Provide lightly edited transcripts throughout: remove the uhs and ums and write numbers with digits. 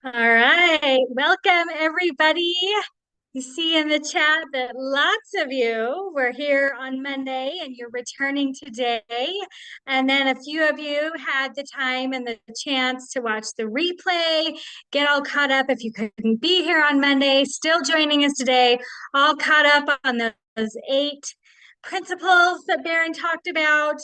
All right. Welcome, everybody. You see in the chat that lots of you were here on Monday and you're returning today. And then a few of you had the time and the chance to watch the replay, get all caught up if you couldn't be here on Monday, still joining us today, all caught up on those 8 principles that Baron talked about.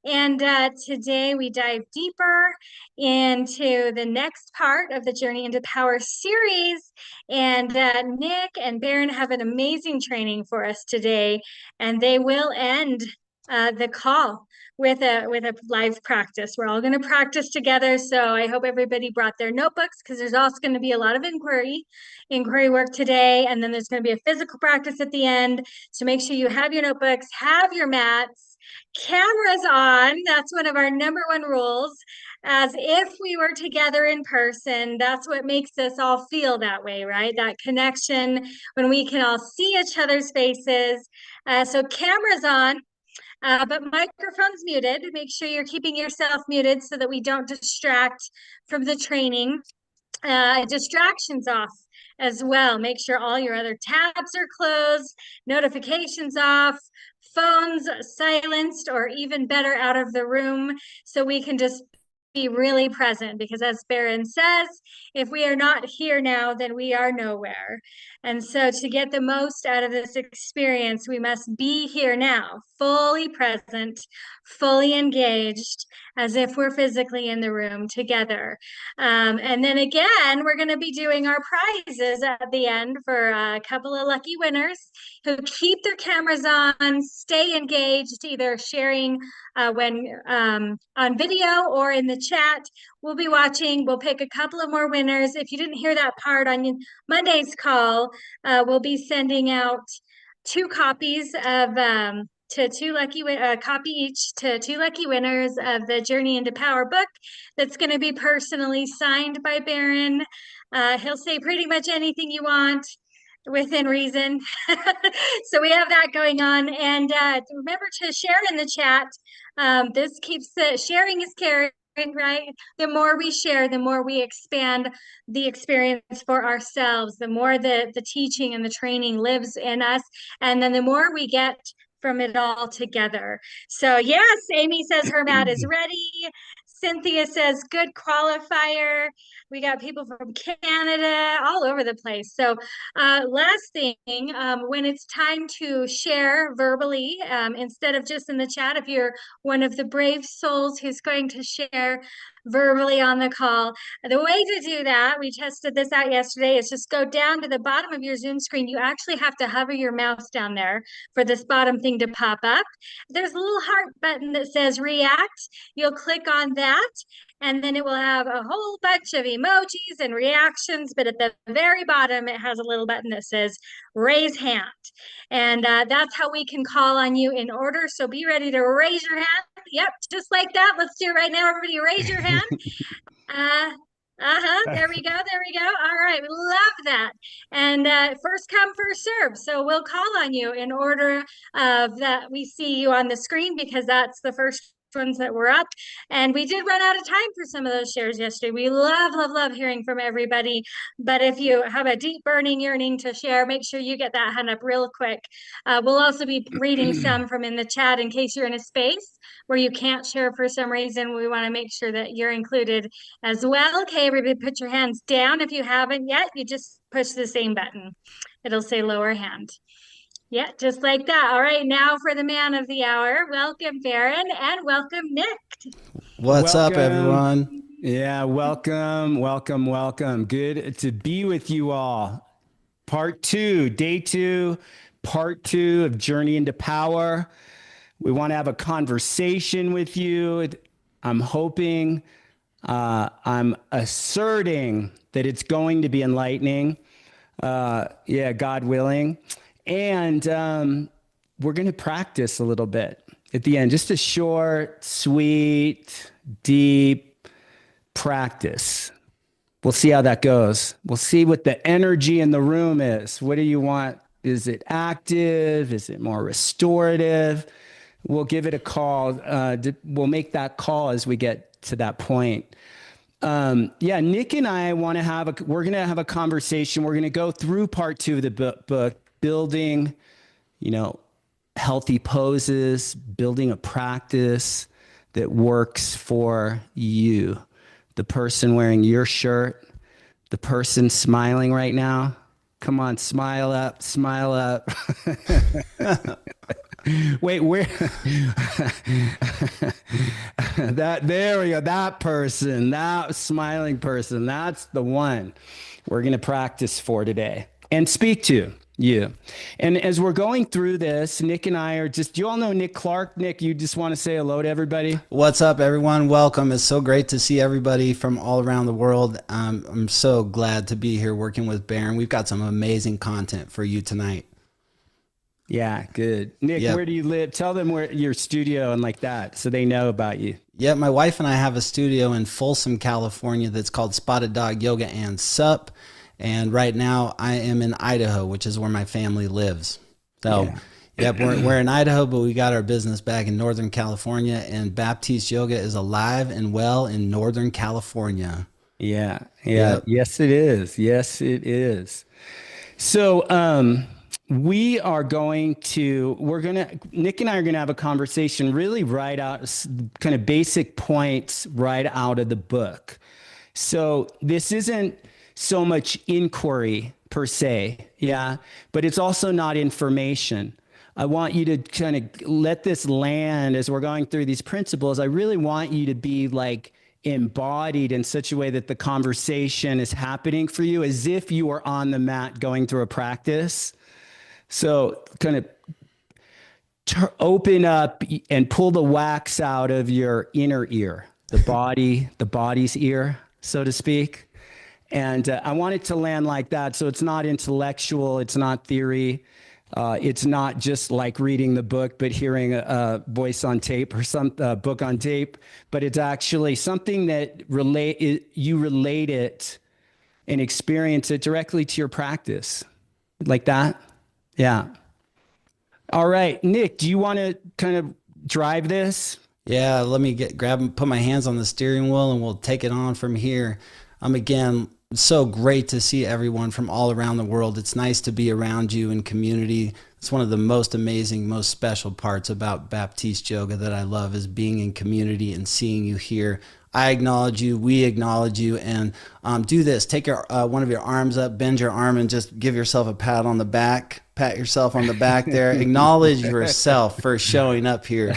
And today we dive deeper into the next part of the Journey into Power series. And Nick and Baron have an amazing training for us today, and they will end the call with a live practice. We're all going to practice together, so I hope everybody brought their notebooks because there's also going to be a lot of inquiry work today, and then there's going to be a physical practice at the end. So make sure you have your notebooks, have your mats, cameras on. That's one of our number 1 rules, as if we were together in person. That's what makes us all feel that way, right? That connection when we can all see each other's faces. So cameras on, but microphones muted. Make sure you're keeping yourself muted so that we don't distract from the training. Distractions off as well. Make sure all your other tabs are closed, notifications off, phones silenced, or even better, out of the room, so we can just be really present, because as Baron says, if we are not here now, then we are nowhere. And so to get the most out of this experience, we must be here now, fully present, fully engaged, as if we're physically in the room together. And then again, we're going to be doing our prizes at the end for a couple of lucky winners who keep their cameras on, stay engaged, either sharing when on video or in the chat. We'll be watching. We'll pick a couple of more winners. If you didn't hear that part on Monday's call, we'll be sending out 2 copies of to two lucky copy each to 2 lucky winners of the Journey into Power book that's going to be personally signed by Baron. He'll say pretty much anything you want within reason. So we have that going on. And remember to share in the chat. This keeps sharing is caring, right? The more we share, the more we expand the experience for ourselves, the more the teaching and the training lives in us, and then the more we get from it all together. So yes, Amy says her mat is ready. Cynthia says good qualifier. We got people from Canada, all over the place. So last thing, when it's time to share verbally, instead of just in the chat, if you're one of the brave souls who's going to share verbally on the call, the way to do that, we tested this out yesterday, is just go down to the bottom of your Zoom screen. You actually have to hover your mouse down there for this bottom thing to pop up. There's a little heart button that says react. You'll click on that, and then it will have a whole bunch of emojis and reactions. But at the very bottom, it has a little button that says raise hand. And that's how we can call on you in order. So be ready to raise your hand. Yep, just like that. Let's do it right now. Everybody raise your hand. There we go. There we go. All right. We love that. And first come, first serve. So we'll call on you in order of that we see you on the screen, because that's the first ones that were up. And we did run out of time for some of those shares yesterday. We love hearing from everybody. But if you have a deep burning yearning to share, make sure you get that hand up real quick. We'll also be reading some from in the chat in case you're in a space where you can't share for some reason. We want to make sure that you're included as well. Okay, everybody put your hands down. If you haven't yet, you just push the same button. It'll say lower hand. Yeah, just like that. All right, now for the man of the hour. Welcome, Baron, and welcome, Nick. What's up, everyone? Yeah, welcome. Good to be with you all. Part 2, day 2, part 2 of Journey into Power. We want to have a conversation with you. I'm hoping, I'm asserting that it's going to be enlightening. God willing. And we're going to practice a little bit at the end, just a short, sweet, deep practice. We'll see how that goes. We'll see what the energy in the room is. What do you want? Is it active? Is it more restorative? We'll give it a call. We'll make that call as we get to that point. Yeah, Nick and I want to we're going to have a conversation. We're going to go through part 2 of the book, building, healthy poses, building a practice that works for you. The person wearing your shirt, the person smiling right now. Come on, smile up, smile up. Wait, where? There we go. That person, that smiling person, that's the one we're going to practice for today and speak to you. And as we're going through this, Nick and I do you all know Nick Clark? Nick, you just want to say hello to everybody? What's up, everyone? Welcome. It's so great to see everybody from all around the world. I'm so glad to be here working with Baron. We've got some amazing content for you tonight. Yeah, good. Nick, Yep. Where do you live? Tell them where your studio and like that so they know about you. Yeah, my wife and I have a studio in Folsom, California that's called Spotted Dog Yoga and Sup. And right now I am in Idaho, which is where my family lives. So, Yep, we're in Idaho, but we got our business back in Northern California, and Baptiste Yoga is alive and well in Northern California. Yeah. Yep. Yes, it is. Yes, it is. So, Nick and I are going to have a conversation really right out, kind of basic points right out of the book. So this isn't so much inquiry per se, but it's also not information. I want you to kind of let this land as we're going through these principles. I really want you to be like embodied in such a way that the conversation is happening for you as if you are on the mat going through a practice. So kind of open up and pull the wax out of your inner ear, the body's ear, so to speak. And I want it to land like that. So it's not intellectual. It's not theory. It's not just like reading the book, but hearing a voice on tape or some book on tape, but it's actually something that you relate it and experience it directly to your practice like that. Yeah. All right, Nick, do you want to kind of drive this? Yeah, let me put my hands on the steering wheel and we'll take it on from here. Again, so great to see everyone from all around the world. It's nice to be around you in community. It's one of the most amazing, most special parts about Baptiste Yoga that I love is being in community and seeing you here. I acknowledge you, we acknowledge you, and do this. Take one of your arms up, bend your arm, and just give yourself a pat on the back. Pat yourself on the back there. Acknowledge yourself for showing up here.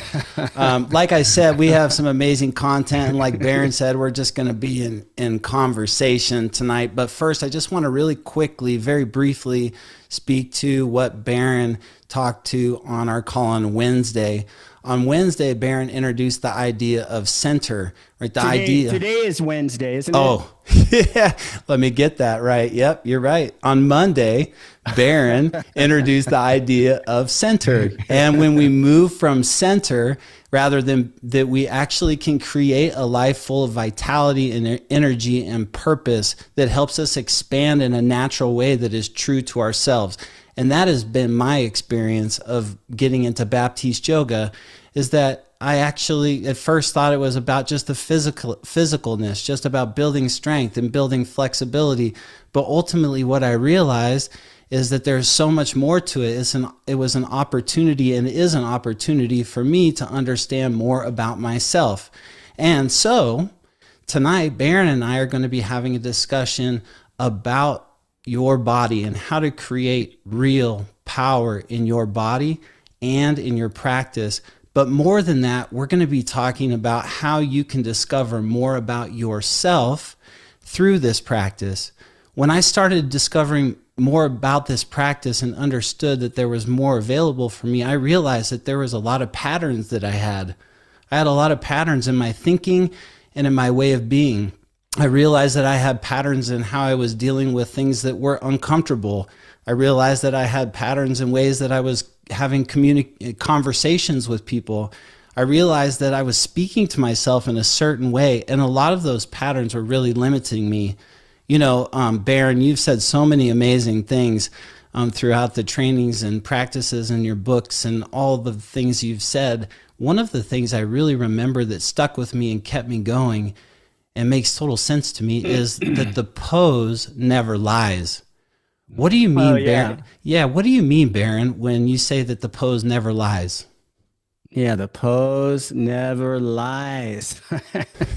Like I said, we have some amazing content, and like Baron said, we're just going to be in conversation tonight. But first, I just want to really quickly, very briefly, speak to what Baron talked to on our call on Wednesday. On Wednesday, Baron introduced the idea of center, right? Today is Wednesday, isn't it? Oh, yeah. Let me get that right. Yep, you're right. On Monday, Baron introduced the idea of center. And when we move from center, rather than that, we actually can create a life full of vitality and energy and purpose that helps us expand in a natural way that is true to ourselves. And that has been my experience of getting into Baptiste Yoga, is that I actually at first thought it was about just the physicalness, just about building strength and building flexibility. But ultimately what I realized is that there's so much more to it. It was an opportunity and is an opportunity for me to understand more about myself. And so tonight, Baron and I are going to be having a discussion about your body and how to create real power in your body and in your practice. But more than that, we're going to be talking about how you can discover more about yourself through this practice. When I started discovering more about this practice and understood that there was more available for me, I realized that there was a lot of patterns that I had. I had a lot of patterns in my thinking and in my way of being. I realized that I had patterns in how I was dealing with things that were uncomfortable. I realized that I had patterns in ways that I was having conversations with people. I realized that I was speaking to myself in a certain way, and a lot of those patterns were really limiting me. Baron, you've said so many amazing things throughout the trainings and practices in your books and all the things you've said. One of the things I really remember that stuck with me and kept me going and makes total sense to me is that the pose never lies. What do you mean, Oh, yeah. Baron? Yeah, what do you mean, Baron, when you say that the pose never lies? Yeah, the pose never lies.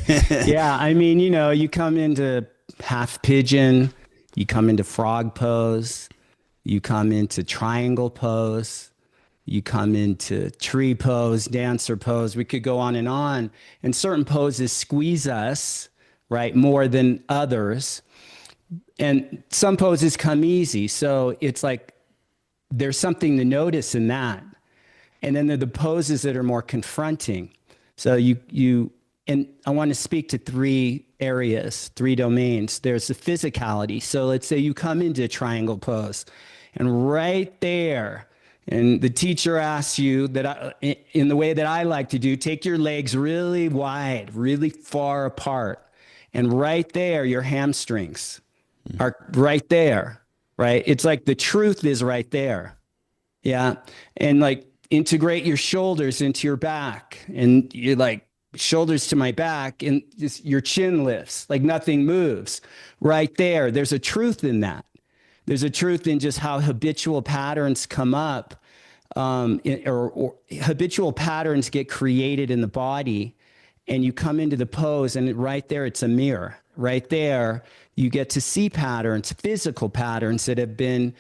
Yeah, I mean, you come into half pigeon, you come into frog pose, you come into triangle pose, you come into tree pose, dancer pose. We could go on. And certain poses squeeze us, right, more than others. And some poses come easy. So it's like there's something to notice in that. And then there are the poses that are more confronting. So and I want to speak to three areas, three domains. There's the physicality. So let's say you come into a triangle pose, and right there, and the teacher asks you that in the way that I like to do, take your legs really wide, really far apart. And right there, your hamstrings are right there, right? It's like the truth is right there. Yeah. And like integrate your shoulders into your back, and you're like, shoulders to my back, and just your chin lifts like nothing moves right there. There's a truth in that. There's a truth in just how habitual patterns come up, or habitual patterns get created in the body, and you come into the pose, and right there, it's a mirror. Right there, you get to see patterns, physical patterns that have been,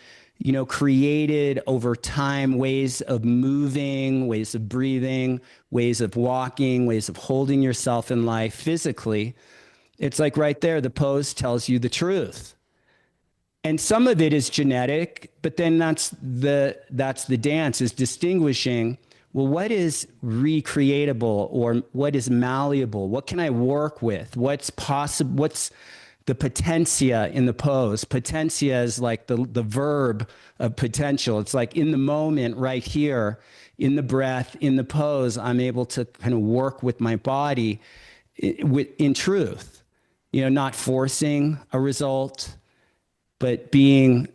created over time, ways of moving, ways of breathing, ways of walking, ways of holding yourself in life physically. It's like right there, the pose tells you the truth. And some of it is genetic, but then that's the dance, is distinguishing, well, what is recreatable or what is malleable? What can I work with? What's possible? What's the potentia in the pose? Potentia is like the verb of potential. It's like in the moment right here, in the breath, in the pose, I'm able to kind of work with my body in truth, not forcing a result, but being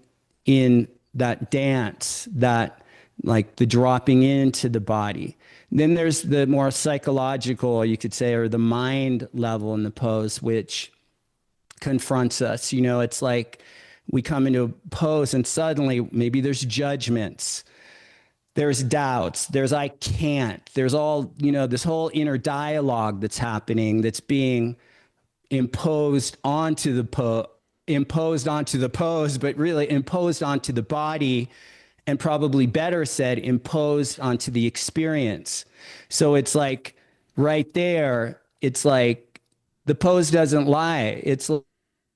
in that dance, that like the dropping into the body. Then there's the more psychological, you could say, or the mind level in the pose, which confronts us. It's like we come into a pose and suddenly maybe there's judgments, there's doubts, there's I can't, there's all, this whole inner dialogue that's happening, that's being imposed onto the pose, but really imposed onto the body, and probably better said, imposed onto the experience. So it's like right there, it's like the pose doesn't lie. It's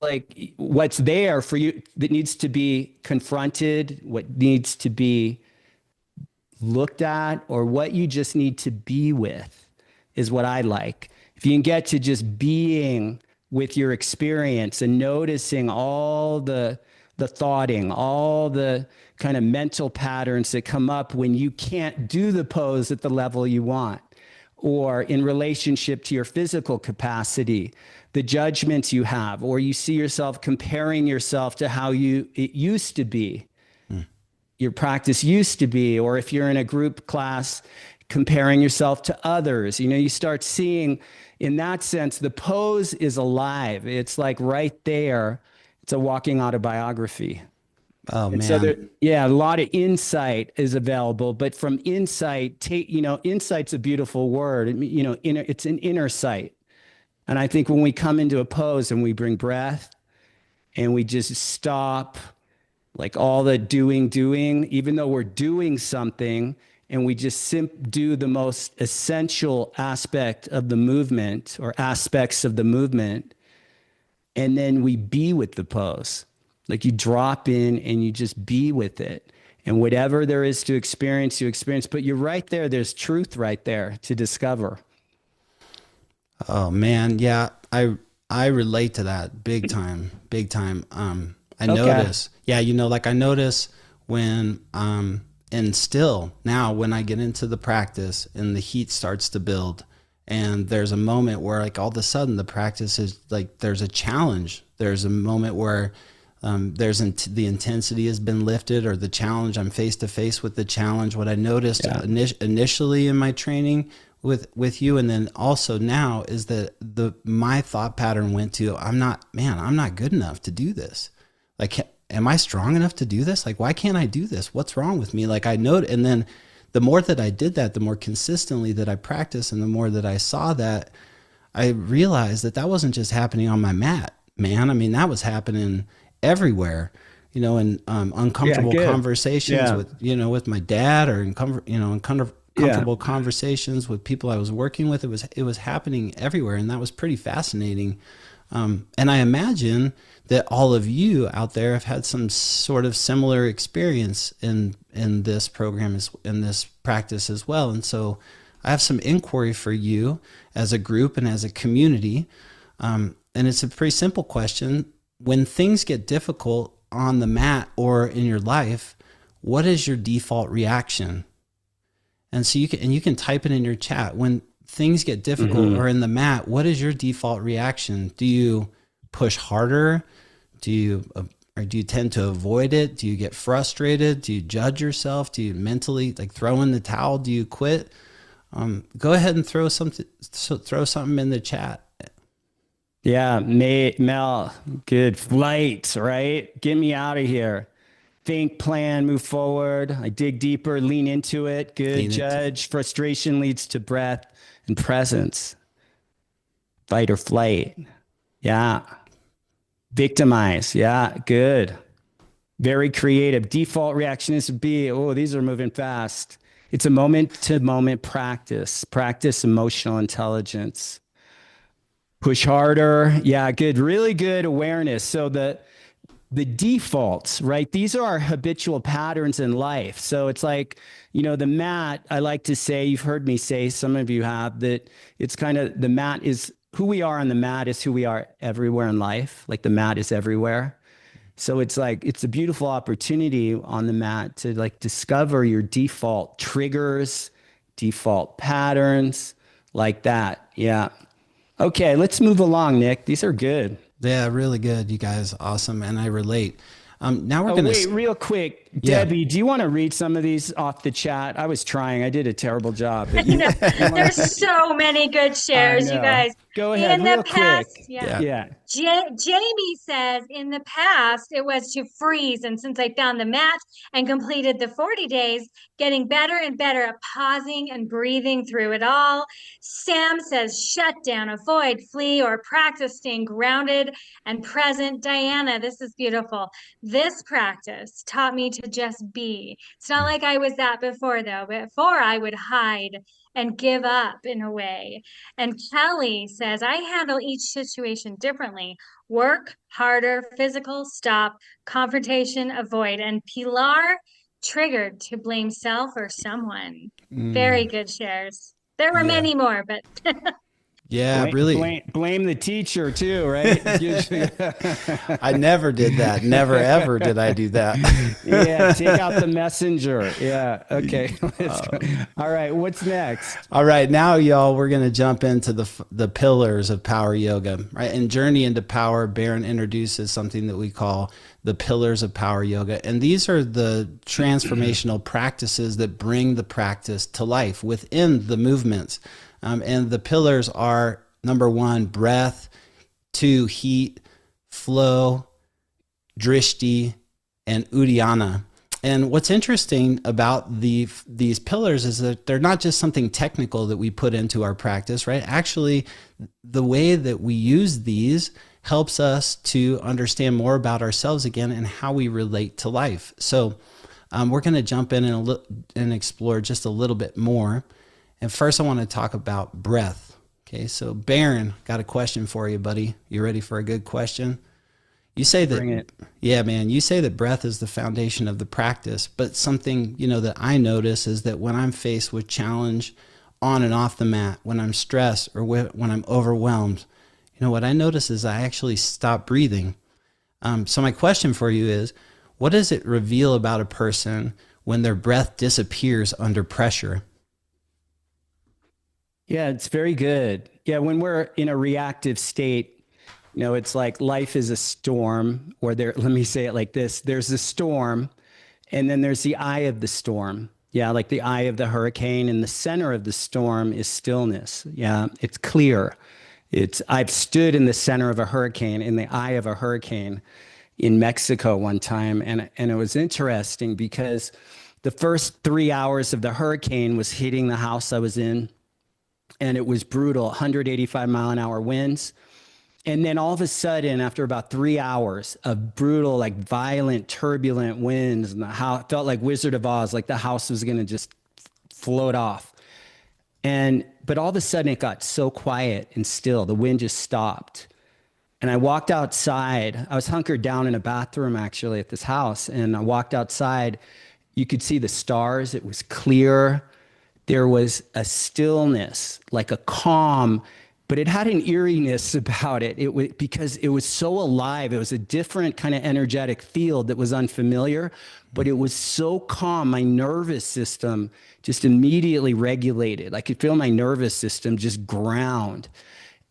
like what's there for you that needs to be confronted, what needs to be looked at, or what you just need to be with is what I like. If you can get to just being with your experience and noticing all the thoughting, all the kind of mental patterns that come up when you can't do the pose at the level you want, or in relationship to your physical capacity, the judgments you have, or you see yourself comparing yourself to how it used to be, your practice used to be, or if you're in a group class, comparing yourself to others. You start seeing, in that sense, the pose is alive. It's like right there. It's a walking autobiography. Oh, man. So a lot of insight is available, but from insight, insight's a beautiful word. It's an inner sight. And I think when we come into a pose and we bring breath and we just stop, like all the doing, even though we're doing something, and we just do the most essential aspect of the movement, or aspects of the movement, and then we be with the pose. Like you drop in and you just be with it. And whatever there is to experience, you experience. But you're right there. There's truth right there to discover. Oh man, yeah, I relate to that big time. I notice, I notice when and still now when I get into the practice and the heat starts to build, and there's a moment where like all of a sudden the practice is like there's a challenge. There's a moment where the intensity has been lifted, or the challenge, I'm face to face with the challenge. What I noticed initially in my training with you, and then also now, is that my thought pattern went to, I'm not good enough to do this. Like, am I strong enough to do this? Like, why can't I do this? What's wrong with me? Like, I know, and then the more that I did that, the more consistently that I practiced, and the more that I saw that, I realized that that wasn't just happening on my mat, man. I mean, that was happening everywhere, you know, in uncomfortable conversations with, you know, with my dad, or in comfortable conversations with people I was working with. It was happening everywhere. And that was pretty fascinating. And I imagine that all of you out there have had some sort of similar experience in this program, in this practice as well. And so I have some inquiry for you as a group and as a community. And it's a pretty simple question. When things get difficult on the mat or in your life, what is your default reaction? And so you can type it in your chat. When things get difficult or in the mat, what is your default reaction? Do you push harder? Do you tend to avoid it? Do you get frustrated? Do you judge yourself? Do you mentally like throw in the towel? Do you quit? Go ahead and throw something in the chat. Yeah, Mel, good flight, right? Get me out of here. Think, plan, move forward. I dig deeper, lean into it. Good, Judge. Frustration leads to breath and presence. Fight or flight. Yeah. Victimize. Yeah, good. Very creative. Default reaction is to be, oh, these are moving fast. It's a moment-to-moment practice. Practice emotional intelligence. Push harder. Yeah, good. Really good awareness. So the defaults, right? These are our habitual patterns in life. So it's like, you know, the mat, I like to say, you've heard me say, some of you have, that it's kind of, the mat is who we are on the mat is who we are everywhere in life. Like the mat is everywhere. So it's like, it's a beautiful opportunity on the mat to like discover your default triggers, default patterns like that. Yeah. Okay, let's move along, Nick. These are good. Yeah, really good, you guys. Awesome. And I relate. Now we're wait, real quick. Debbie, do you want to read some of these off the chat? I was trying. I did a terrible job. But there's so many good shares, you guys. Go ahead, real quick. Yeah. Jamie says, in the past, it was to freeze. And since I found the mat and completed the 40 days, getting better and better at pausing and breathing through it all. Sam says, shut down, avoid, flee, or practice staying grounded and present. Diana, this is beautiful. This practice taught me to just be. It's not like I was that before, though. Before, I would hide and give up in a way. And Kelly says, I handle each situation differently. Work harder, physical, stop, confrontation, avoid. And Pilar, triggered to blame self or someone. Very good shares. There were many more, but really. Blame the teacher too, right? I never did that. Never, ever did I do that. Yeah, take out the messenger. Yeah, okay. All right, what's next? All right, now, y'all, we're going to jump into the pillars of power yoga, right? And Journey into Power, Barron introduces something that we call the pillars of power yoga. And these are the transformational practices that bring the practice to life within the movements. And the pillars are, number 1, breath; 2, heat; flow; drishti; and uddiyana. And what's interesting about these pillars is that they're not just something technical that we put into our practice, right? Actually, the way that we use these helps us to understand more about ourselves again and how we relate to life. So we're going to jump in and explore just a little bit more. And first, I want to talk about breath. Okay, so Barron, got a question for you, buddy. You ready for a good question? You say that, Bring it. Yeah, man, you say that breath is the foundation of the practice, but something, that I notice is that when I'm faced with challenge on and off the mat, when I'm stressed or when I'm overwhelmed, what I notice is I actually stop breathing. So my question for you is, what does it reveal about a person when their breath disappears under pressure? Yeah, it's very good. Yeah, when we're in a reactive state, it's like life is a storm, or let me say it like this. There's a storm, and then there's the eye of the storm. Yeah, like the eye of the hurricane, and the center of the storm is stillness. Yeah, it's clear. I've stood in the center of a hurricane, in the eye of a hurricane in Mexico one time, and it was interesting because the first 3 hours of the hurricane was hitting the house I was in, and it was brutal, 185-mile-an-hour winds. And then all of a sudden, after about 3 hours of brutal, like violent, turbulent winds, and the house felt like Wizard of Oz, like the house was going to just float off. But all of a sudden, it got so quiet and still. The wind just stopped. And I walked outside. I was hunkered down in a bathroom, actually, at this house. And I walked outside. You could see the stars. It was clear. There was a stillness, like a calm, but it had an eeriness about it. It was because it was so alive. It was a different kind of energetic field that was unfamiliar, but it was so calm. My nervous system just immediately regulated. I could feel my nervous system just ground.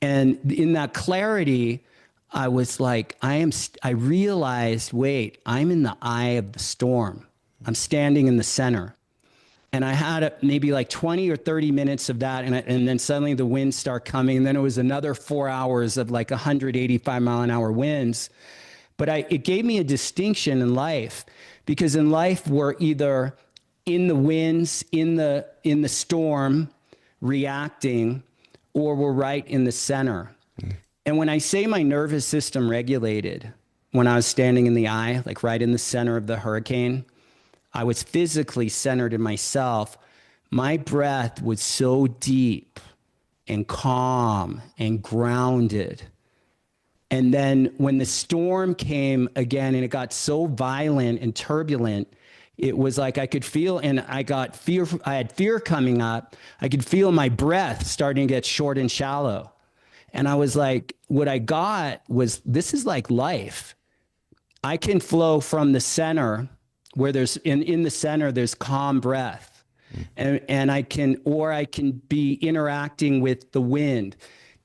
And in that clarity, I was like, I realized, wait, I'm in the eye of the storm. I'm standing in the center. And I had maybe like 20 or 30 minutes of that. And then suddenly the winds start coming. And then it was another 4 hours of like 185-mile-an-hour winds. But it gave me a distinction in life, because in life, we're either in the winds, in the storm, reacting, or we're right in the center. And when I say my nervous system regulated, when I was standing in the eye, like right in the center of the hurricane, I was physically centered in myself. My breath was so deep and calm and grounded. And then when the storm came again and it got so violent and turbulent, it was like I could feel, and I had fear coming up. I could feel my breath starting to get short and shallow. And I was like, what I got was, this is like life. I can flow from the center, where there's in the center, there's calm breath. And I can be interacting with the wind.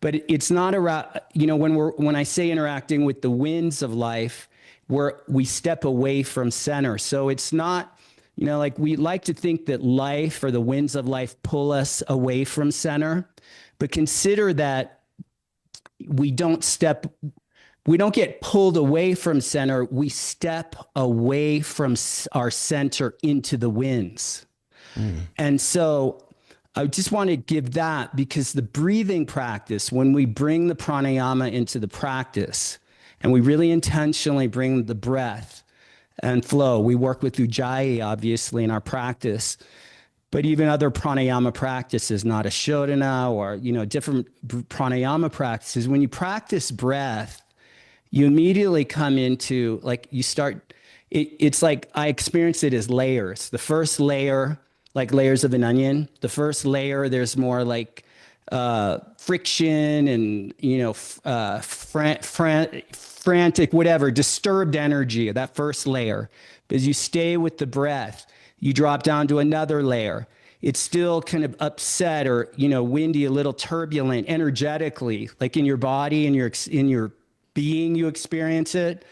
But it's not around, when I say interacting with the winds of life, we step away from center. So it's not, like we like to think that life or the winds of life pull us away from center, but consider that we don't get pulled away from center. We step away from our center into the winds. And so I just want to give that, because the breathing practice, when we bring the pranayama into the practice and we really intentionally bring the breath and flow, we work with Ujjayi, obviously, in our practice, but even other pranayama practices, not a shodhana or, different pranayama practices. When you practice breath, you immediately come into, it's like I experience it as layers. The first layer, like layers of an onion. The first layer, there's more like friction and, frantic, whatever, disturbed energy, that first layer. But as you stay with the breath, you drop down to another layer. It's still kind of upset or, windy, a little turbulent energetically, like in your body and in your being, you experience it.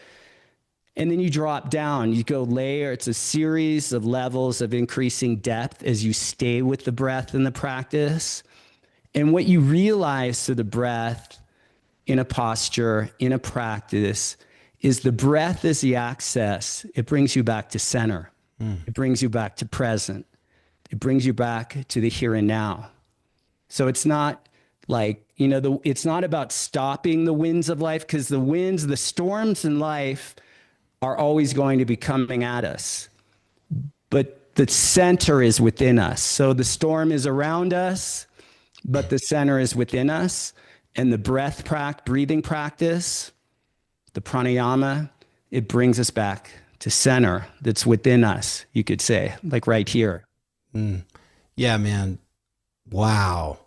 And then you drop down, you go layer. It's a series of levels of increasing depth as you stay with the breath in the practice. And what you realize through the breath in a posture, in a practice, is the breath is the access. It brings you back to center. It brings you back to present. It brings you back to the here and now. So it's not like, it's not about stopping the winds of life, because the storms in life are always going to be coming at us. But the center is within us. So the storm is around us, but the center is within us. And the breathing practice, the pranayama, it brings us back to center that's within us, you could say, like right here. Yeah, man. Wow.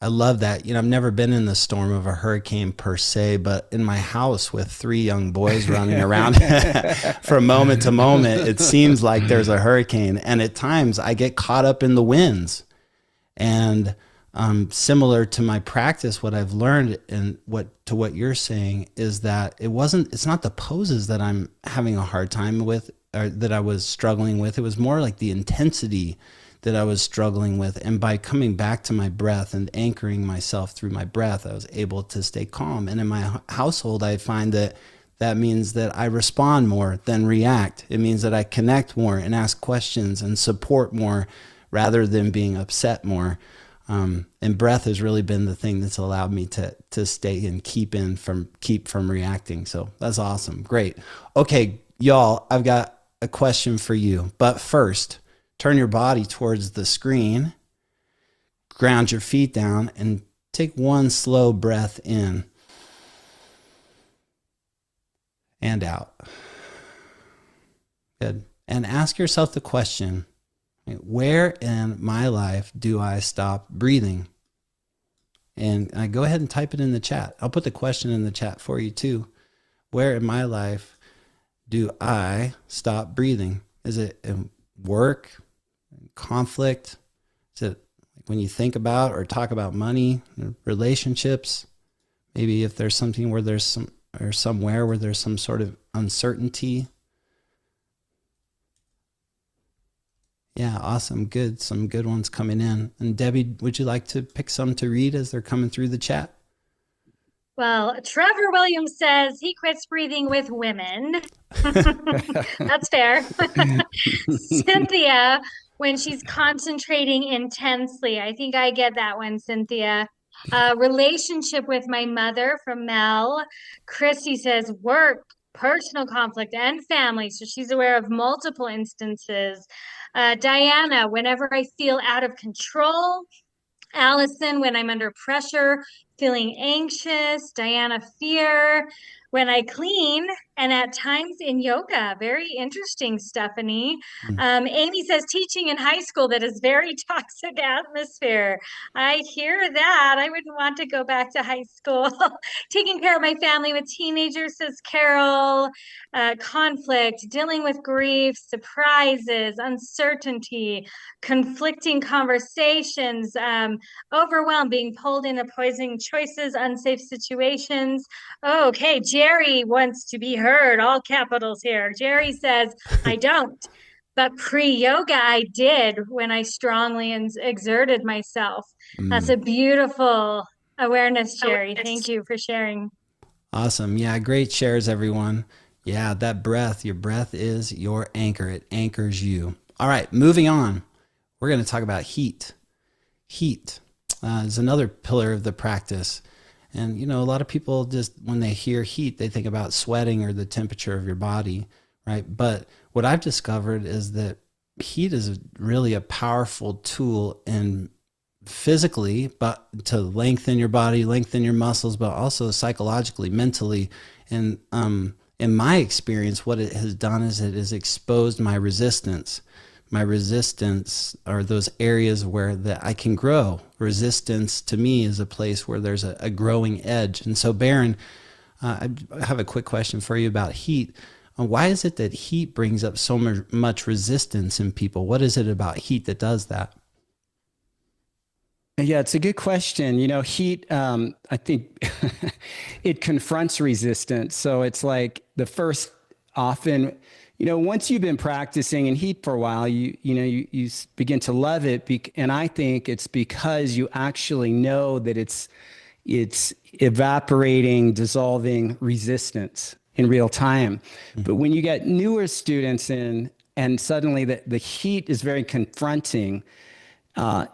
I love that. I've never been in the storm of a hurricane per se, but in my house with 3 young boys running around from moment to moment, it seems like there's a hurricane. And at times I get caught up in the winds. And similar to my practice, what I've learned and what you're saying is that it's not the poses that I'm having a hard time with. or that I was struggling with. It was more like the intensity that I was struggling with. And by coming back to my breath and anchoring myself through my breath, I was able to stay calm. And in my household, I find that that means that I respond more than react. It means that I connect more and ask questions and support more rather than being upset more. And breath has really been the thing that's allowed me to stay and keep from reacting. So that's awesome. Great. Okay, y'all, I've got a question for you. But first, turn your body towards the screen, ground your feet down, and take one slow breath in and out. Good. And ask yourself the question, where in my life do I stop breathing? And go ahead and type it in the chat. I'll put the question in the chat for you too. Where in my life do I stop breathing? Is it in work, conflict? Is it when you think about or talk about money, relationships? Maybe if there's something where there's somewhere where there's some sort of uncertainty. Yeah, awesome. Good. Some good ones coming in. And Debbie, would you like to pick some to read as they're coming through the chat? Well, Trevor Williams says he quits breathing with women. That's fair. Cynthia, when she's concentrating intensely. I think I get that one, Cynthia. Relationship with my mother from Mel. Christy says work, personal conflict, and family. So she's aware of multiple instances. Diana, whenever I feel out of control. Allison, when I'm under pressure, feeling anxious. Diana, fear. When I clean, and at times in yoga. Very interesting, Stephanie. Amy says teaching in high school, that is very toxic atmosphere. I hear that. I wouldn't want to go back to high school. Taking care of my family with teenagers, says Carol. Conflict, dealing with grief, surprises, uncertainty, conflicting conversations, overwhelmed, being pulled into poisoning choices, unsafe situations. Oh, okay, Jerry wants to be heard, all capitals here. Jerry says, I don't, but pre-yoga I did when I strongly exerted myself. That's a beautiful awareness, Jerry. Thank you for sharing. Awesome. Yeah, great shares, everyone. Yeah, that breath, your breath is your anchor. It anchors you. All right, moving on. We're going to talk about heat. Heat is another pillar of the practice. And, you know, a lot of people just, when they hear heat, they think about sweating or the temperature of your body, right? But what I've discovered is that heat is really a powerful tool in physically, but to lengthen your body, lengthen your muscles, but also psychologically, mentally. And in my experience, what it has done is it has exposed my resistance. My resistance are those areas where that I can grow. Resistance to me is a place where there's a growing edge. And so, Baron, I have a quick question for you about heat. Why is it that heat brings up so much resistance in people? What is it about heat that does that? Yeah, it's a good question. You know, heat, I think it confronts resistance. So it's like the first often, you know, once you've been practicing in heat for a while, you begin to love it. And I think it's because you actually know that it's evaporating, dissolving resistance in real time. Mm-hmm. But when you get newer students in and suddenly the heat is very confronting,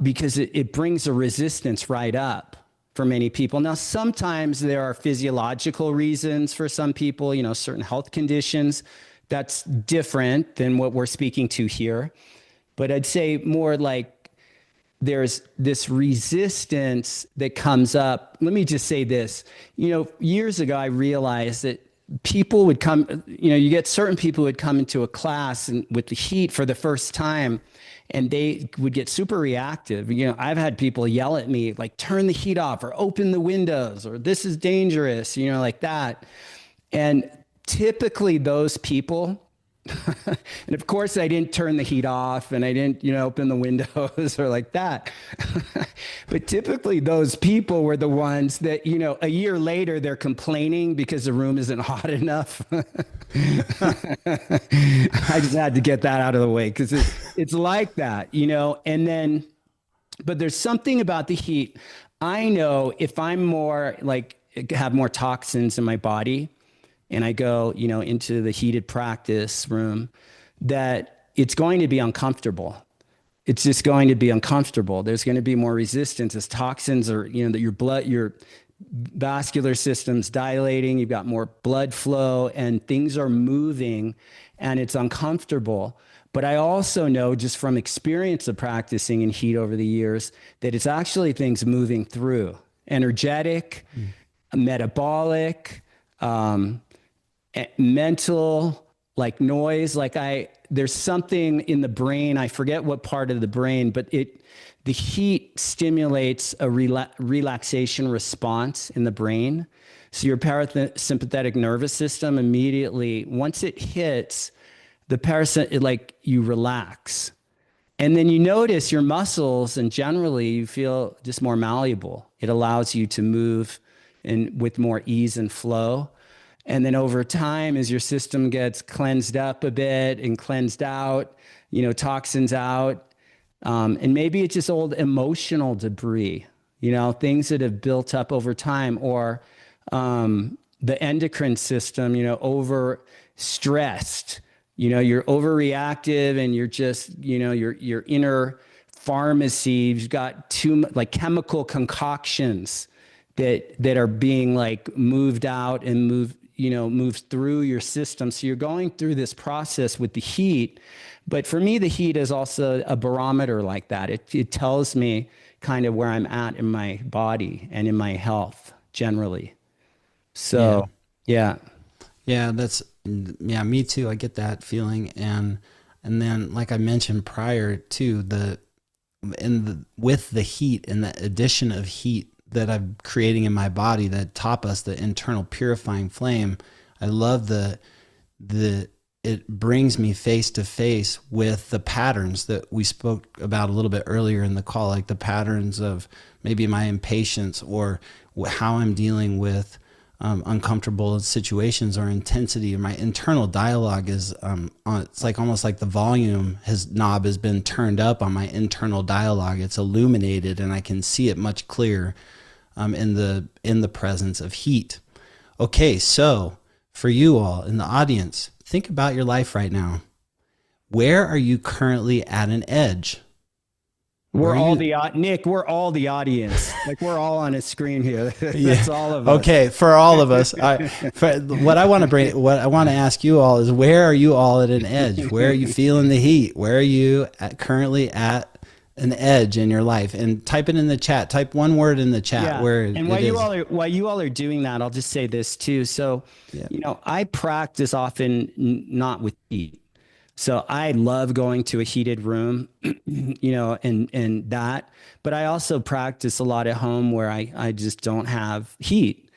because it brings a resistance right up for many people. Now, sometimes there are physiological reasons for some people, you know, certain health conditions. That's different than what we're speaking to here. But I'd say more like there's this resistance that comes up. Let me just say this. You know, years ago, I realized that people would come, you know, you get certain people who would come into a class and with the heat for the first time, and they would get super reactive. You know, I've had people yell at me, like, turn the heat off or open the windows or this is dangerous, you know, like that. And typically those people And of course, I didn't turn the heat off and I didn't, open the windows or like that. But typically, those people were the ones that, a year later, they're complaining because the room isn't hot enough. I just had to get that out of the way because it's like that, and then, but there's something about the heat. I know if I'm more like have more toxins in my body and I go, into the heated practice room, that it's going to be uncomfortable. It's just going to be uncomfortable. There's going to be more resistance as toxins are, that your vascular system's dilating, you've got more blood flow and things are moving and it's uncomfortable. But I also know just from experience of practicing in heat over the years that it's actually things moving through, energetic, metabolic, mental, like noise, there's something in the brain. I forget what part of the brain, but the heat stimulates a relaxation response in the brain. So your parasympathetic nervous system immediately, once it hits the you relax. And then you notice your muscles and generally you feel just more malleable. It allows you to move with more ease and flow. And then over time, as your system gets cleansed up a bit and cleansed out, toxins out, and maybe it's just old emotional debris, things that have built up over time, or the endocrine system, over stressed, you're overreactive and you're just, your inner pharmacy, you've got too much like chemical concoctions that are being like moved out and moved through your system. So you're going through this process with the heat. But for me, the heat is also a barometer like that. It tells me kind of where I'm at in my body and in my health generally. So, yeah. Yeah, me too. I get that feeling. And then, like I mentioned prior to with the heat and the addition of heat that I'm creating in my body, that tapas, the internal purifying flame, I love it brings me face to face with the patterns that we spoke about a little bit earlier in the call, like the patterns of maybe my impatience or how I'm dealing with uncomfortable situations or intensity. My internal dialogue is it's like almost like the volume knob has been turned up on my internal dialogue. It's illuminated and I can see it much clearer in the presence of heat. Okay, so for you all in the audience, think about your life right now. Where are you currently at an edge? Nick, we're all the audience. Like we're all on a screen here. That's all of us. Okay, for all of us. What I want to ask you all is, where are you all at an edge? Where are you feeling the heat? Where are you currently at an edge in your life? And type it in the chat. Type one word in the chat while you all are doing that, I'll just say this too. So, I practice often not with heat. So I love going to a heated room, and that, but I also practice a lot at home where I just don't have heat.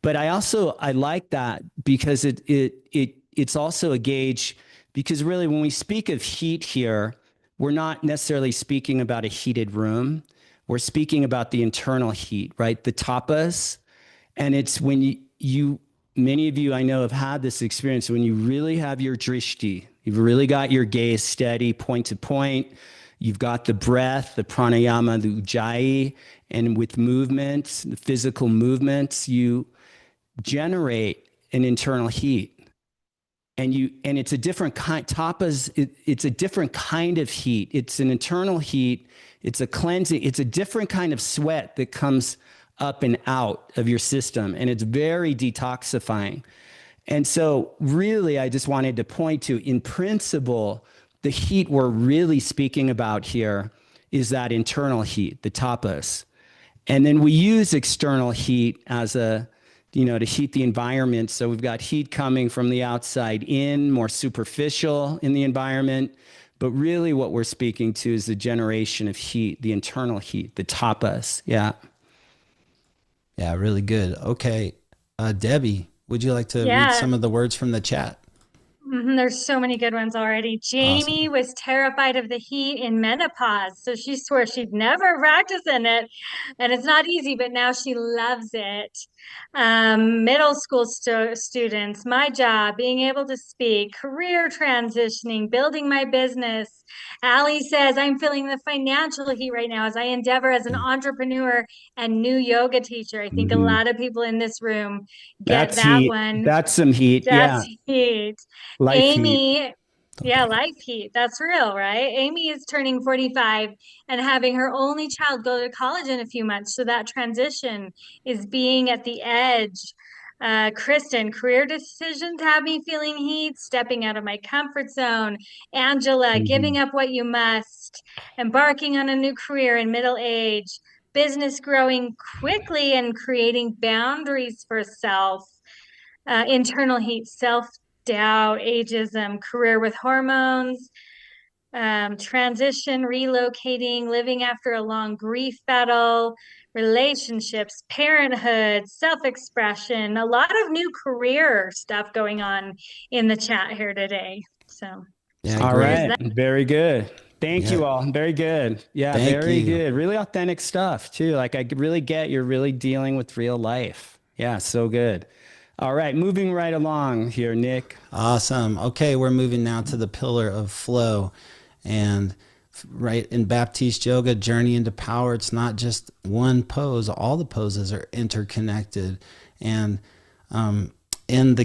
But I like that because it's also a gauge, because really when we speak of heat here, we're not necessarily speaking about a heated room. We're speaking about the internal heat, right? The tapas. And it's when many of you I know have had this experience, when you really have your drishti, you've really got your gaze steady, point to point. You've got the breath, the pranayama, the ujjayi, and with movements, the physical movements, you generate an internal heat. And it's a different kind. Tapas, it's a different kind of heat. It's an internal heat. It's a cleansing. It's a different kind of sweat that comes up and out of your system, and it's very detoxifying. And so really, I just wanted to point to, in principle, the heat we're really speaking about here is that internal heat, the tapas. And then we use external heat as to heat the environment. So we've got heat coming from the outside in, more superficial in the environment. But really what we're speaking to is the generation of heat, the internal heat, the tapas. Yeah. Yeah, really good. Okay. Debbie, would you like to read some of the words from the chat? There's so many good ones already. Jamie Awesome. was terrified of the heat in menopause, so she swore she'd never practice in it. And it's not easy, but now she loves it. Middle school students, my job, being able to speak, career transitioning, building my business. Allie says, I'm feeling the financial heat right now as I endeavor as an entrepreneur and new yoga teacher. I think a Mhm. lot of people in this room get That's that heat. one. That's some heat. That's Yeah. heat. Life heat. Amy, yeah, life heat. That's real, right? Amy is turning 45 and having her only child go to college in a few months. So that transition is being at the edge. Kristen, career decisions have me feeling heat, stepping out of my comfort zone. Angela, giving Mhm. up what you must, embarking on a new career in middle age, business growing quickly and creating boundaries for self, internal heat, self doubt, ageism, career with hormones, transition, relocating, living after a long grief battle, relationships, parenthood, self expression, a lot of new career stuff going on in the chat here today. So, Yeah, All is great. right. that Very good. Thank Yeah, you all. Very good. Yeah, thank very you. good. Really authentic stuff too. Like I really get you're really dealing with real life. Yeah, so good. All right, moving right along here, Nick. Awesome. Okay, we're moving now to the pillar of flow. And right in Baptiste Yoga, Journey into Power, it's not just one pose, all the poses are interconnected. And in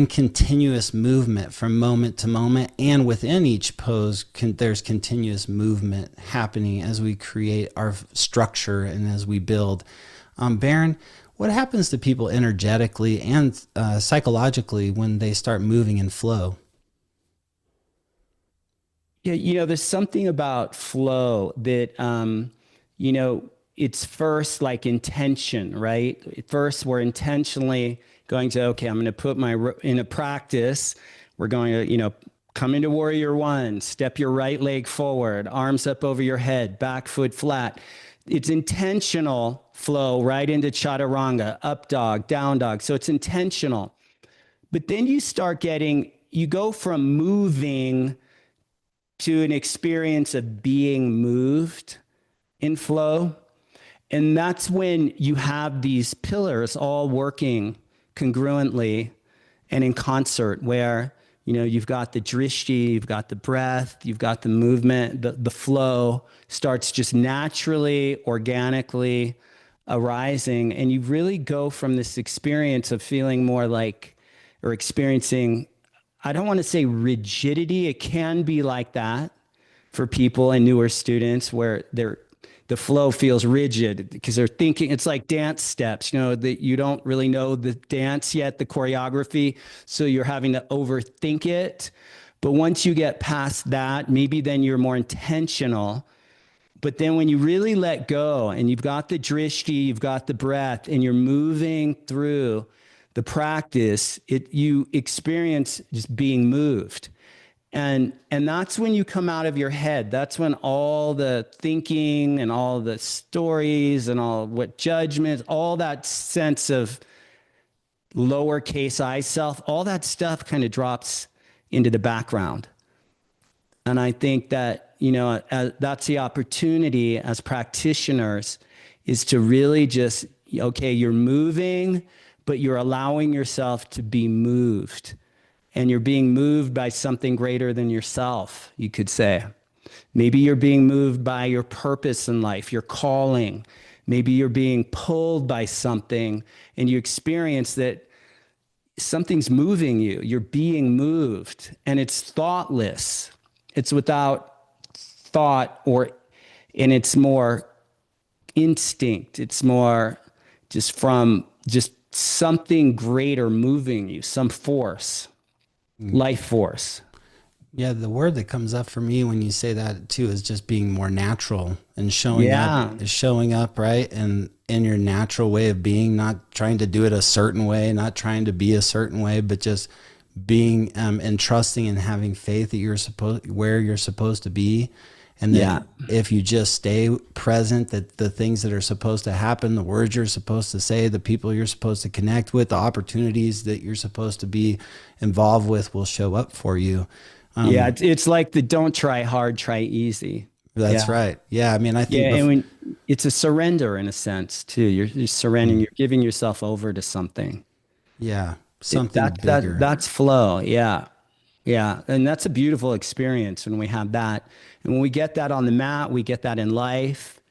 continuous movement from moment to moment, and within each pose, there's continuous movement happening as we create our structure and as we build. Baron, what happens to people energetically and psychologically when they start moving in flow? Yeah, there's something about flow that, it's first like intention, right? First, we're intentionally going to, okay, I'm going to put in a practice. We're going to, come into warrior one, step your right leg forward, arms up over your head, back foot flat. It's intentional flow right into chaturanga, up dog, down dog. So it's intentional. But then you go from moving to an experience of being moved in flow. And that's when you have these pillars all working congruently and in concert, where you've got the drishti, you've got the breath, you've got the movement, the flow starts just naturally, organically arising. And you really go from this experience of feeling more like, or experiencing, I don't want to say rigidity. It can be like that for people and newer students where the flow feels rigid because they're thinking it's like dance steps, that you don't really know the dance yet, the choreography. So you're having to overthink it. But once you get past that, maybe then you're more intentional. But then when you really let go and you've got the drishti, you've got the breath, and you're moving through the practice, you experience just being moved. And that's when you come out of your head. That's when all the thinking and all the stories and all what judgments, all that sense of lowercase I self, all that stuff kind of drops into the background. And I think that, that's the opportunity as practitioners, is to really just, okay, you're moving, but you're allowing yourself to be moved. And you're being moved by something greater than yourself, you could say. Maybe you're being moved by your purpose in life, your calling. Maybe you're being pulled by something and you experience that something's moving you. You're being moved, and it's thoughtless. It's without thought, and it's more instinct. It's more just from just something greater moving you, some force, life force. Yeah, the word that comes up for me when you say that too is just being more natural and showing up, right? And in your natural way of being, not trying to do it a certain way, not trying to be a certain way, but just being and trusting and having faith that where you're supposed to be. And then if you just stay present, that the things that are supposed to happen, the words you're supposed to say, the people you're supposed to connect with, the opportunities that you're supposed to be involved with will show up for you. It's like the don't try hard, try easy. That's right. Yeah. I mean, I think and when it's a surrender in a sense too. You're surrendering, you're giving yourself over to something. Yeah. Something bigger. That's flow. Yeah. Yeah. And that's a beautiful experience when we have that. And when we get that on the mat, we get that in life.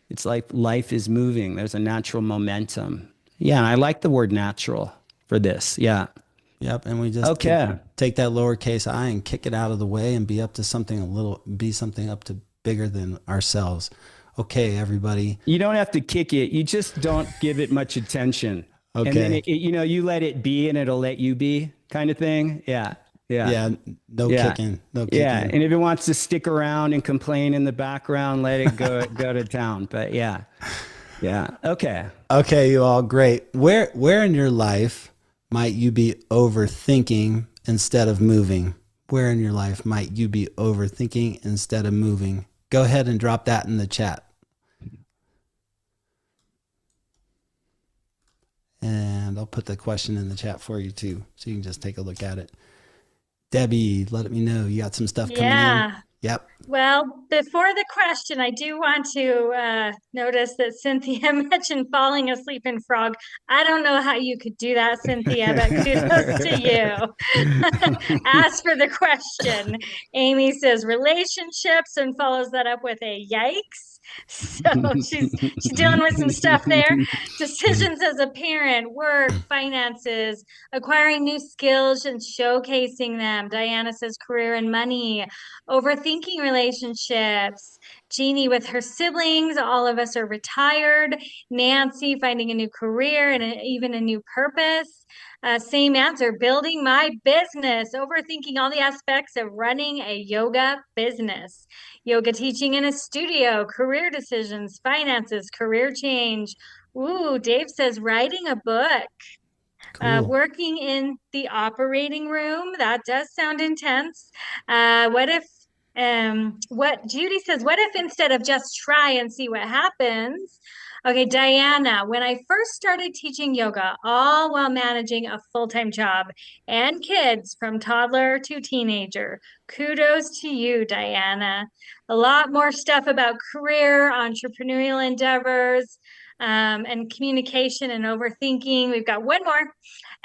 It's like life is moving. There's a natural momentum. Yeah. And I like the word natural for this. Yeah. Yep. And we just take that lowercase I and kick it out of the way and be up to something be something up to bigger than ourselves. Okay, everybody. You don't have to kick it. You just don't give it much attention. Okay. And then you let it be and it'll let you be, kind of thing. Yeah. Yeah. Yeah. No kicking. No kicking. Yeah. And if it wants to stick around and complain in the background, let it go to town. But yeah. Yeah. Okay. Okay, you all, great. Where in your life might you be overthinking instead of moving? Where in your life might you be overthinking instead of moving? Go ahead and drop that in the chat. And I'll put the question in the chat for you too, so you can just take a look at it. Debbie, let me know. You got some stuff coming in? Yep. Well, before the question, I do want to notice that Cynthia mentioned falling asleep in frog. I don't know how you could do that, Cynthia, but kudos to you. As for the question, Amy says relationships and follows that up with a yikes. So she's dealing with some stuff there. Decisions as a parent, work, finances, acquiring new skills and showcasing them. Diana says career and money, overthinking relationships. Jeannie with her siblings, all of us are retired. Nancy finding a new career and even a new purpose. Same answer, building my business, overthinking all the aspects of running a yoga business. Yoga teaching in a studio, career decisions, finances, career change. Ooh, Dave says writing a book. Cool. Working in the operating room, that does sound intense. What Judy says, what if instead of just try and see what happens? Okay, Diana, when I first started teaching yoga, all while managing a full-time job and kids from toddler to teenager, kudos to you, Diana. A lot more stuff about career, entrepreneurial endeavors, and communication and overthinking. We've got one more.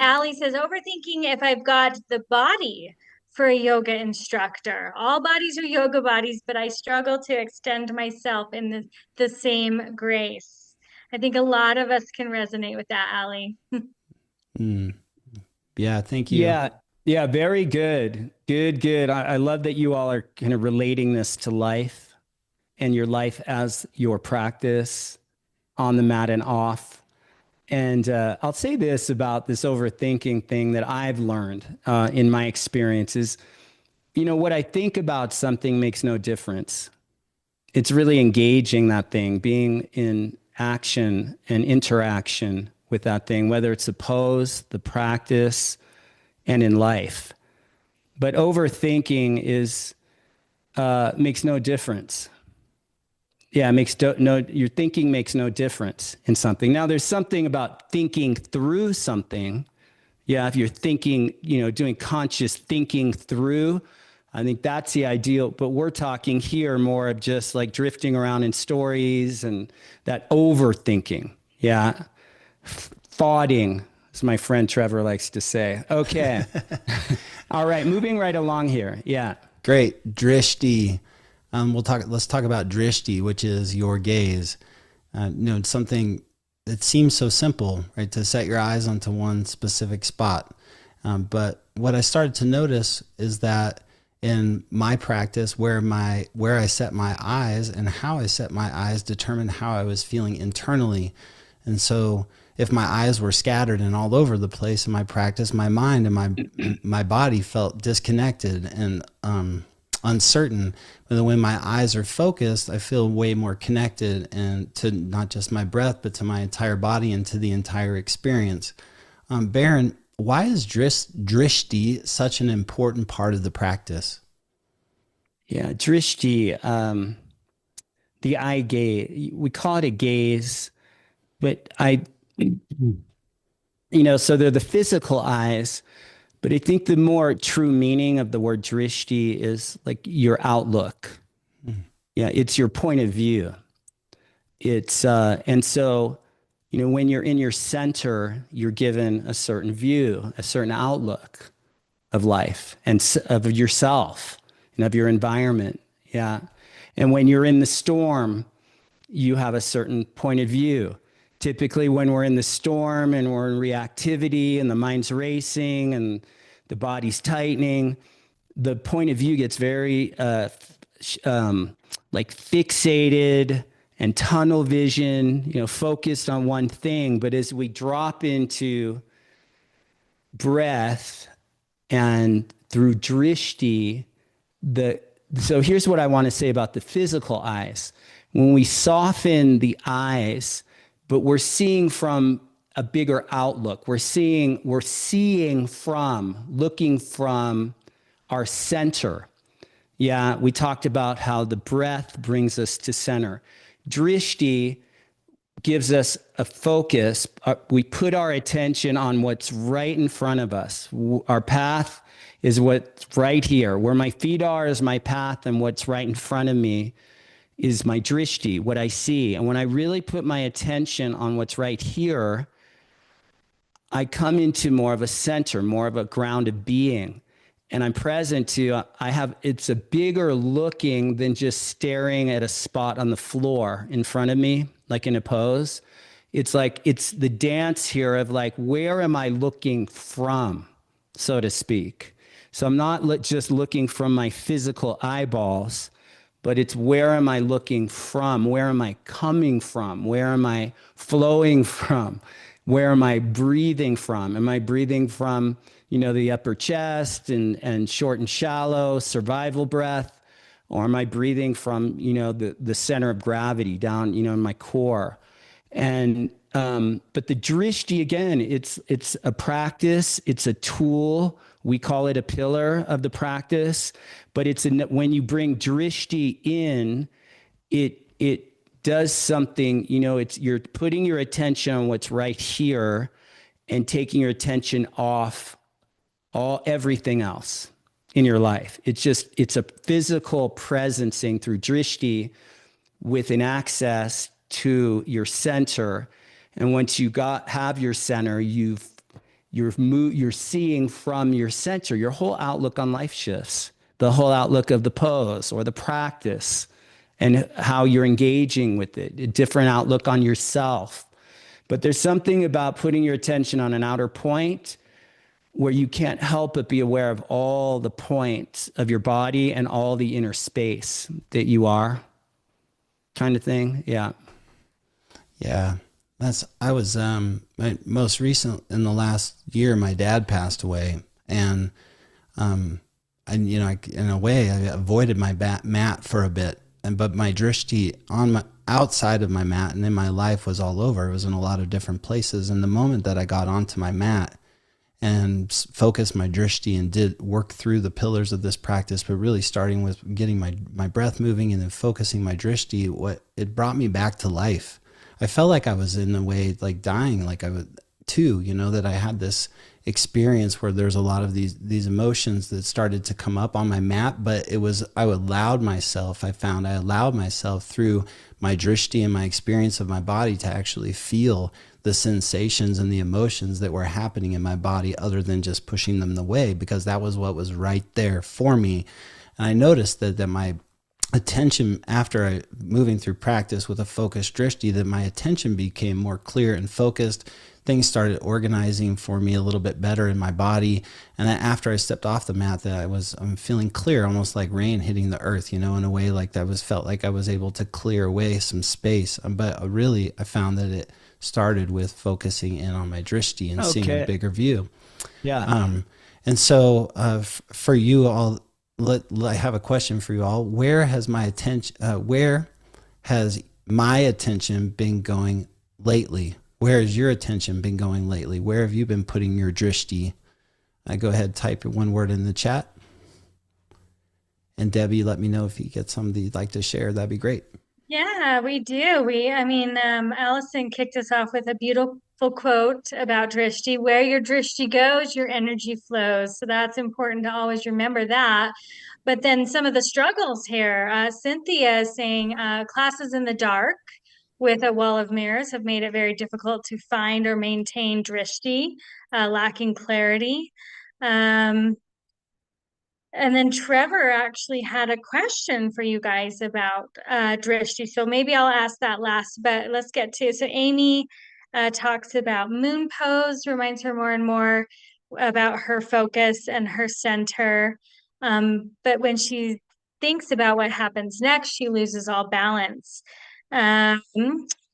Allie says, overthinking if I've got the body for a yoga instructor. All bodies are yoga bodies, but I struggle to extend myself in the same grace. I think a lot of us can resonate with that, Allie. Yeah, thank you. Yeah, very good. Good. I love that you all are kind of relating this to life and your life as your practice on the mat and off. And I'll say this about this overthinking thing that I've learned in my experiences. What I think about something makes no difference. It's really engaging that thing, being in action and interaction with that thing, whether it's the pose, the practice, and in life. But overthinking makes no difference. Yeah, your thinking makes no difference in something. Now, there's something about thinking through something. Yeah, if you're thinking, doing conscious thinking through, I think that's the ideal. But we're talking here more of just like drifting around in stories and that overthinking. Yeah, thoughting, as my friend Trevor likes to say. Okay. All right, moving right along here. Yeah. Great. Drishti. Let's talk about drishti, which is your gaze. Something that seems so simple, right? To set your eyes onto one specific spot. But what I started to notice is that in my practice, where I set my eyes and how I set my eyes determined how I was feeling internally. And so if my eyes were scattered and all over the place in my practice, my mind and my body felt disconnected and uncertain. But when my eyes are focused, I feel way more connected, and to not just my breath, but to my entire body and to the entire experience. Baron, why is drishti such an important part of the practice? Yeah, drishti. the eye gaze. We call it a gaze, but so they're the physical eyes, but I think the more true meaning of the word drishti is like your outlook. Yeah, it's your point of view. It's and so, when you're in your center, you're given a certain view, a certain outlook of life and of yourself and of your environment. Yeah. And when you're in the storm, you have a certain point of view. Typically, when we're in the storm and we're in reactivity and the mind's racing and the body's tightening, the point of view gets very like fixated and tunnel vision, focused on one thing. But as we drop into breath and through drishti, so here's what I want to say about the physical eyes. When we soften the eyes, but we're seeing from a bigger outlook, we're looking from our center. Yeah, we talked about how the breath brings us to center. Drishti gives us a focus. We put our attention on what's right in front of us. Our path is what's right here. Where my feet are is my path, and what's right in front of me is my drishti, what I see. And when I really put my attention on what's right here, I come into more of a center, more of a ground of being. And I'm present to, it's a bigger looking than just staring at a spot on the floor in front of me, like in a pose. It's like, it's the dance here of like, where am I looking from, so to speak? So I'm not just looking from my physical eyeballs, but it's where am I looking from? Where am I coming from? Where am I flowing from? Where am I breathing from? Am I breathing from, the upper chest and short and shallow survival breath? Or am I breathing from, the center of gravity down, in my core? And, but the drishti, again, it's a practice, it's a tool. We call it a pillar of the practice, but when you bring drishti in, it does something, you're putting your attention on what's right here and taking your attention off everything else in your life. It's a physical presencing through drishti with an access to your center. And once you have your center, you're seeing from your center. Your whole outlook on life shifts. The whole outlook of the pose or the practice and how you're engaging with it, a different outlook on yourself. But there's something about putting your attention on an outer point where you can't help but be aware of all the points of your body and all the inner space that you are, kind of thing. Yeah. Yeah. I was, most recent in the last year, my dad passed away, and, in a way I avoided my mat for a bit, but my drishti outside of my mat and in my life was all over. It was in a lot of different places. And the moment that I got onto my mat and focused my drishti and did work through the pillars of this practice, but really starting with getting my breath moving and then focusing my drishti, it brought me back to life. I felt like I was in a way like dying, like I would too, that I had this experience where there's a lot of these emotions that started to come up on my mat, but I allowed myself through my drishti and my experience of my body to actually feel the sensations and the emotions that were happening in my body, other than just pushing them away, because that was what was right there for me. And I noticed that my attention, after moving through practice with a focused drishti, that my attention became more clear and focused. Things started organizing for me a little bit better in my body. And then after I stepped off the mat, I'm feeling clear, almost like rain hitting the earth, in a way like felt like I was able to clear away some space. But really, I found that it started with focusing in on my drishti and seeing a bigger view. Yeah. And so for you all, I have a question for you all. Where has my attention been going lately? Where has your attention been going lately? Where have you been putting your drishti? Go ahead, type one word in the chat. And Debbie, let me know if you get something you'd like to share. That'd be great. Yeah, we do. Allison kicked us off with a beautiful quote about drishti. Where your drishti goes, your energy flows. So that's important to always remember that. But then some of the struggles here, Cynthia is saying classes in the dark with a wall of mirrors have made it very difficult to find or maintain drishti, lacking clarity. Um, and then Trevor actually had a question for you guys about drishti. So maybe I'll ask that last, but let's get to. So Amy talks about moon pose, reminds her more and more about her focus and her center. But when she thinks about what happens next, she loses all balance. Um,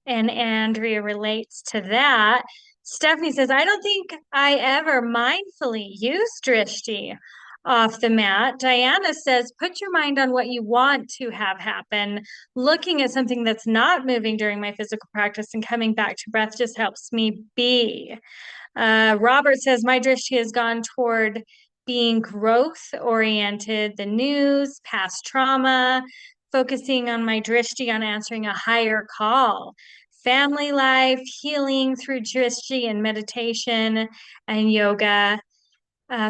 and Andrea relates to that. Stephanie says, I don't think I ever mindfully used drishti off the mat. Diana says, put your mind on what you want to have happen. Looking at something that's not moving during my physical practice and coming back to breath just helps me be. Robert says, my drishti has gone toward being growth oriented, the news, past trauma, focusing on my drishti on answering a higher call. Family life, healing through drishti and meditation and yoga,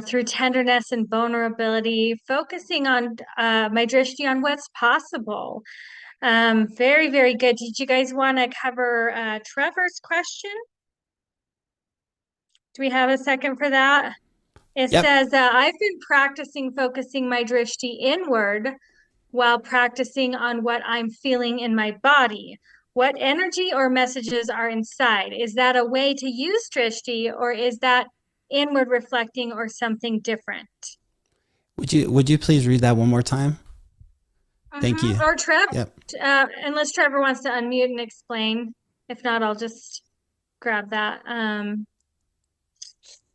through tenderness and vulnerability, focusing on my drishti on what's possible. Very, very good. Did you guys want to cover Trevor's question? Do we have a second for that? It Yep. says, I've been practicing focusing my drishti inward while practicing on what I'm feeling in my body. What energy or messages are inside? Is that a way to use drishti, or is that inward reflecting or something different? Would you please read that one more time? Thank you. Or Trevor, Yep. unless Trevor wants to unmute and explain. If not, I'll just grab that.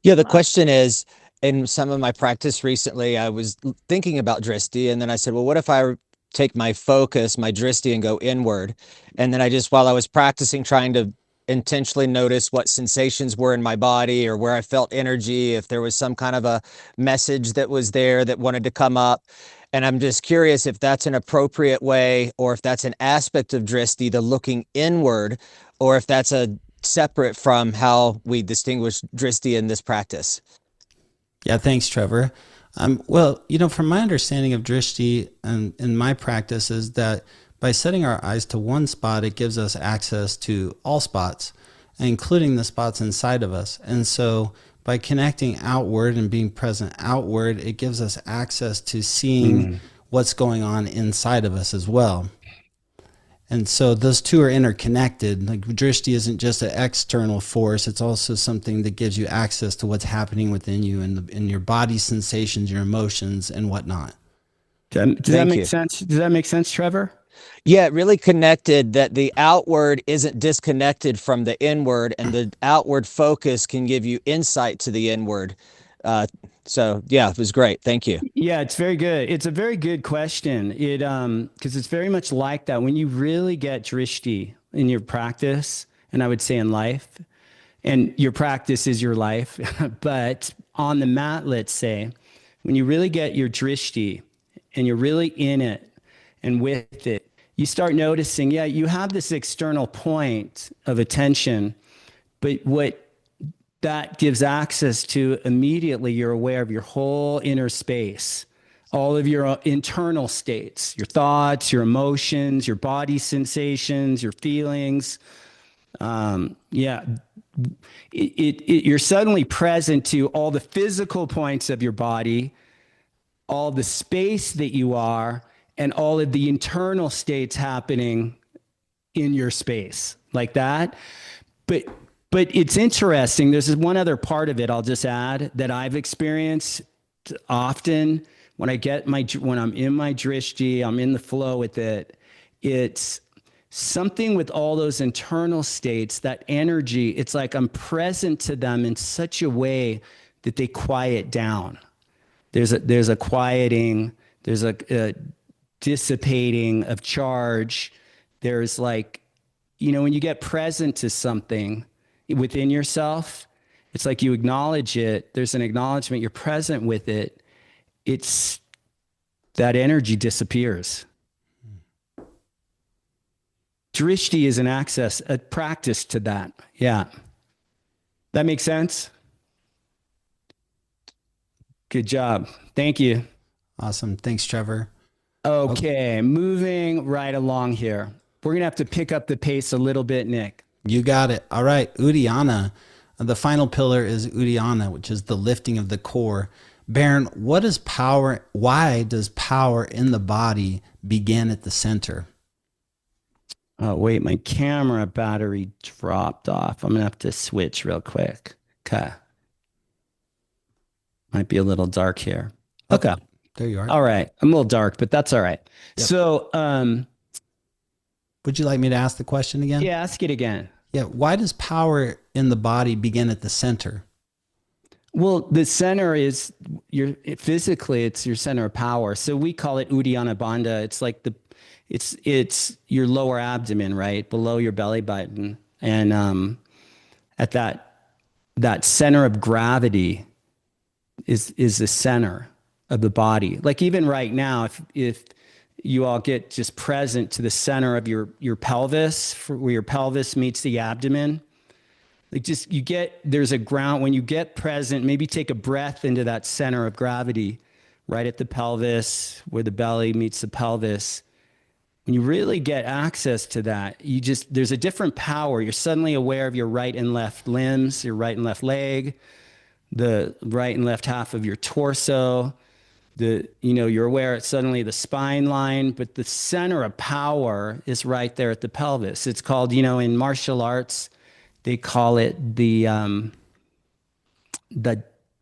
Yeah, the question is, in some of my practice recently, I was thinking about drishti, and then I said, well, what if I take my focus, my drishti, and go inward? And then I just, while I was practicing, trying to intentionally notice what sensations were in my body or where I felt energy, if there was some kind of a message that was there that wanted to come up. And I'm just curious if that's an appropriate way, or if that's an aspect of drishti, the looking inward, or if that's a separate from how we distinguish drishti in this practice. Yeah, thanks, Trevor. Well, from my understanding of drishti and in my practice is that by setting our eyes to one spot, it gives us access to all spots, including the spots inside of us. And so by connecting outward and being present outward, it gives us access to seeing what's going on inside of us as well. And so those two are interconnected. Like drishti isn't just an external force. It's also something that gives you access to what's happening within you and in your body sensations, your emotions and whatnot. Does that make sense? Does that make sense, Trevor? Yeah, it really connected that the outward isn't disconnected from the inward, and the outward focus can give you insight to the inward. So yeah, it was great. Thank you. Yeah, it's very good. It's a very good question. Because it's very much like that. When you really get drishti in your practice, and I would say in life, and your practice is your life, but on the mat, let's say, when you really get your drishti and you're really in it and with it, you start noticing, yeah, you have this external point of attention, but what that gives access to immediately, you're aware of your whole inner space, all of your internal states, your thoughts, your emotions, your body sensations, your feelings. You're suddenly present to all the physical points of your body, all the space that you are, and all of the internal states happening in your space like that. But it's interesting. There's one other part of it I'll just add that I've experienced often when I'm in my drishti, I'm in the flow with it. It's something with all those internal states, that energy. It's like I'm present to them in such a way that they quiet down. There's a quieting. There's a dissipating of charge. There's like, when you get present to something within yourself, it's like you acknowledge it. There's an acknowledgement. You're present with it. It's that energy disappears. Drishti is a practice to that. Yeah. That makes sense? Good job. Thank you. Awesome. Thanks, Trevor. Okay, moving right along here. We're going to have to pick up the pace a little bit, Nick. You got it. All right. Uddiyana. The final pillar is Uddiyana, which is the lifting of the core. Baron, what is power? Why does power in the body begin at the center? Oh, wait, my camera battery dropped off. I'm going to have to switch real quick. Okay. Might be a little dark here. Okay. There you are. All right. I'm a little dark, but that's all right. Yep. So, would you like me to ask the question again? yeah, ask it again. Yeah. Why does power in the body begin at the center? Well, the center is physically, it's your center of power. So we call it Uddiyana Bandha. It's like it's your lower abdomen, right? Below your belly button. And at that center of gravity is the center of the body. Like even right now, if you all get just present to the center of your pelvis, where your pelvis meets the abdomen, like there's a ground. When you get present, maybe take a breath into that center of gravity, right at the pelvis, where the belly meets the pelvis. When you really get access to that, there's a different power. You're suddenly aware of your right and left limbs, your right and left leg, the right and left half of your torso. You're aware suddenly the spine line, but the center of power is right there at the pelvis. It's called, in martial arts, they call it the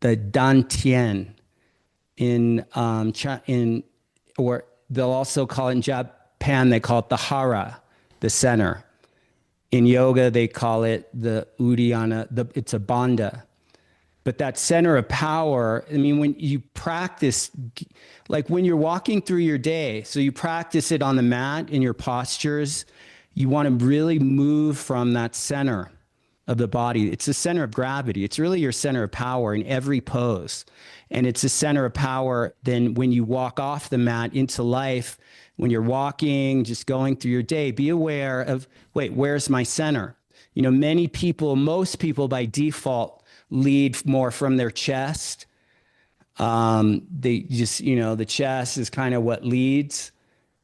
Dantian or they'll also call it in Japan, they call it the Hara, the center. In yoga, they call it the Uddiyana, it's a bandha. But that center of power, I mean, when you practice, like when you're walking through your day, so you practice it on the mat in your postures, you want to really move from that center of the body. It's the center of gravity. It's really your center of power in every pose. And it's a center of power then when you walk off the mat into life, when you're walking, just going through your day, be aware of, wait, where's my center? Most people by default lead more from their chest. The chest is kind of what leads.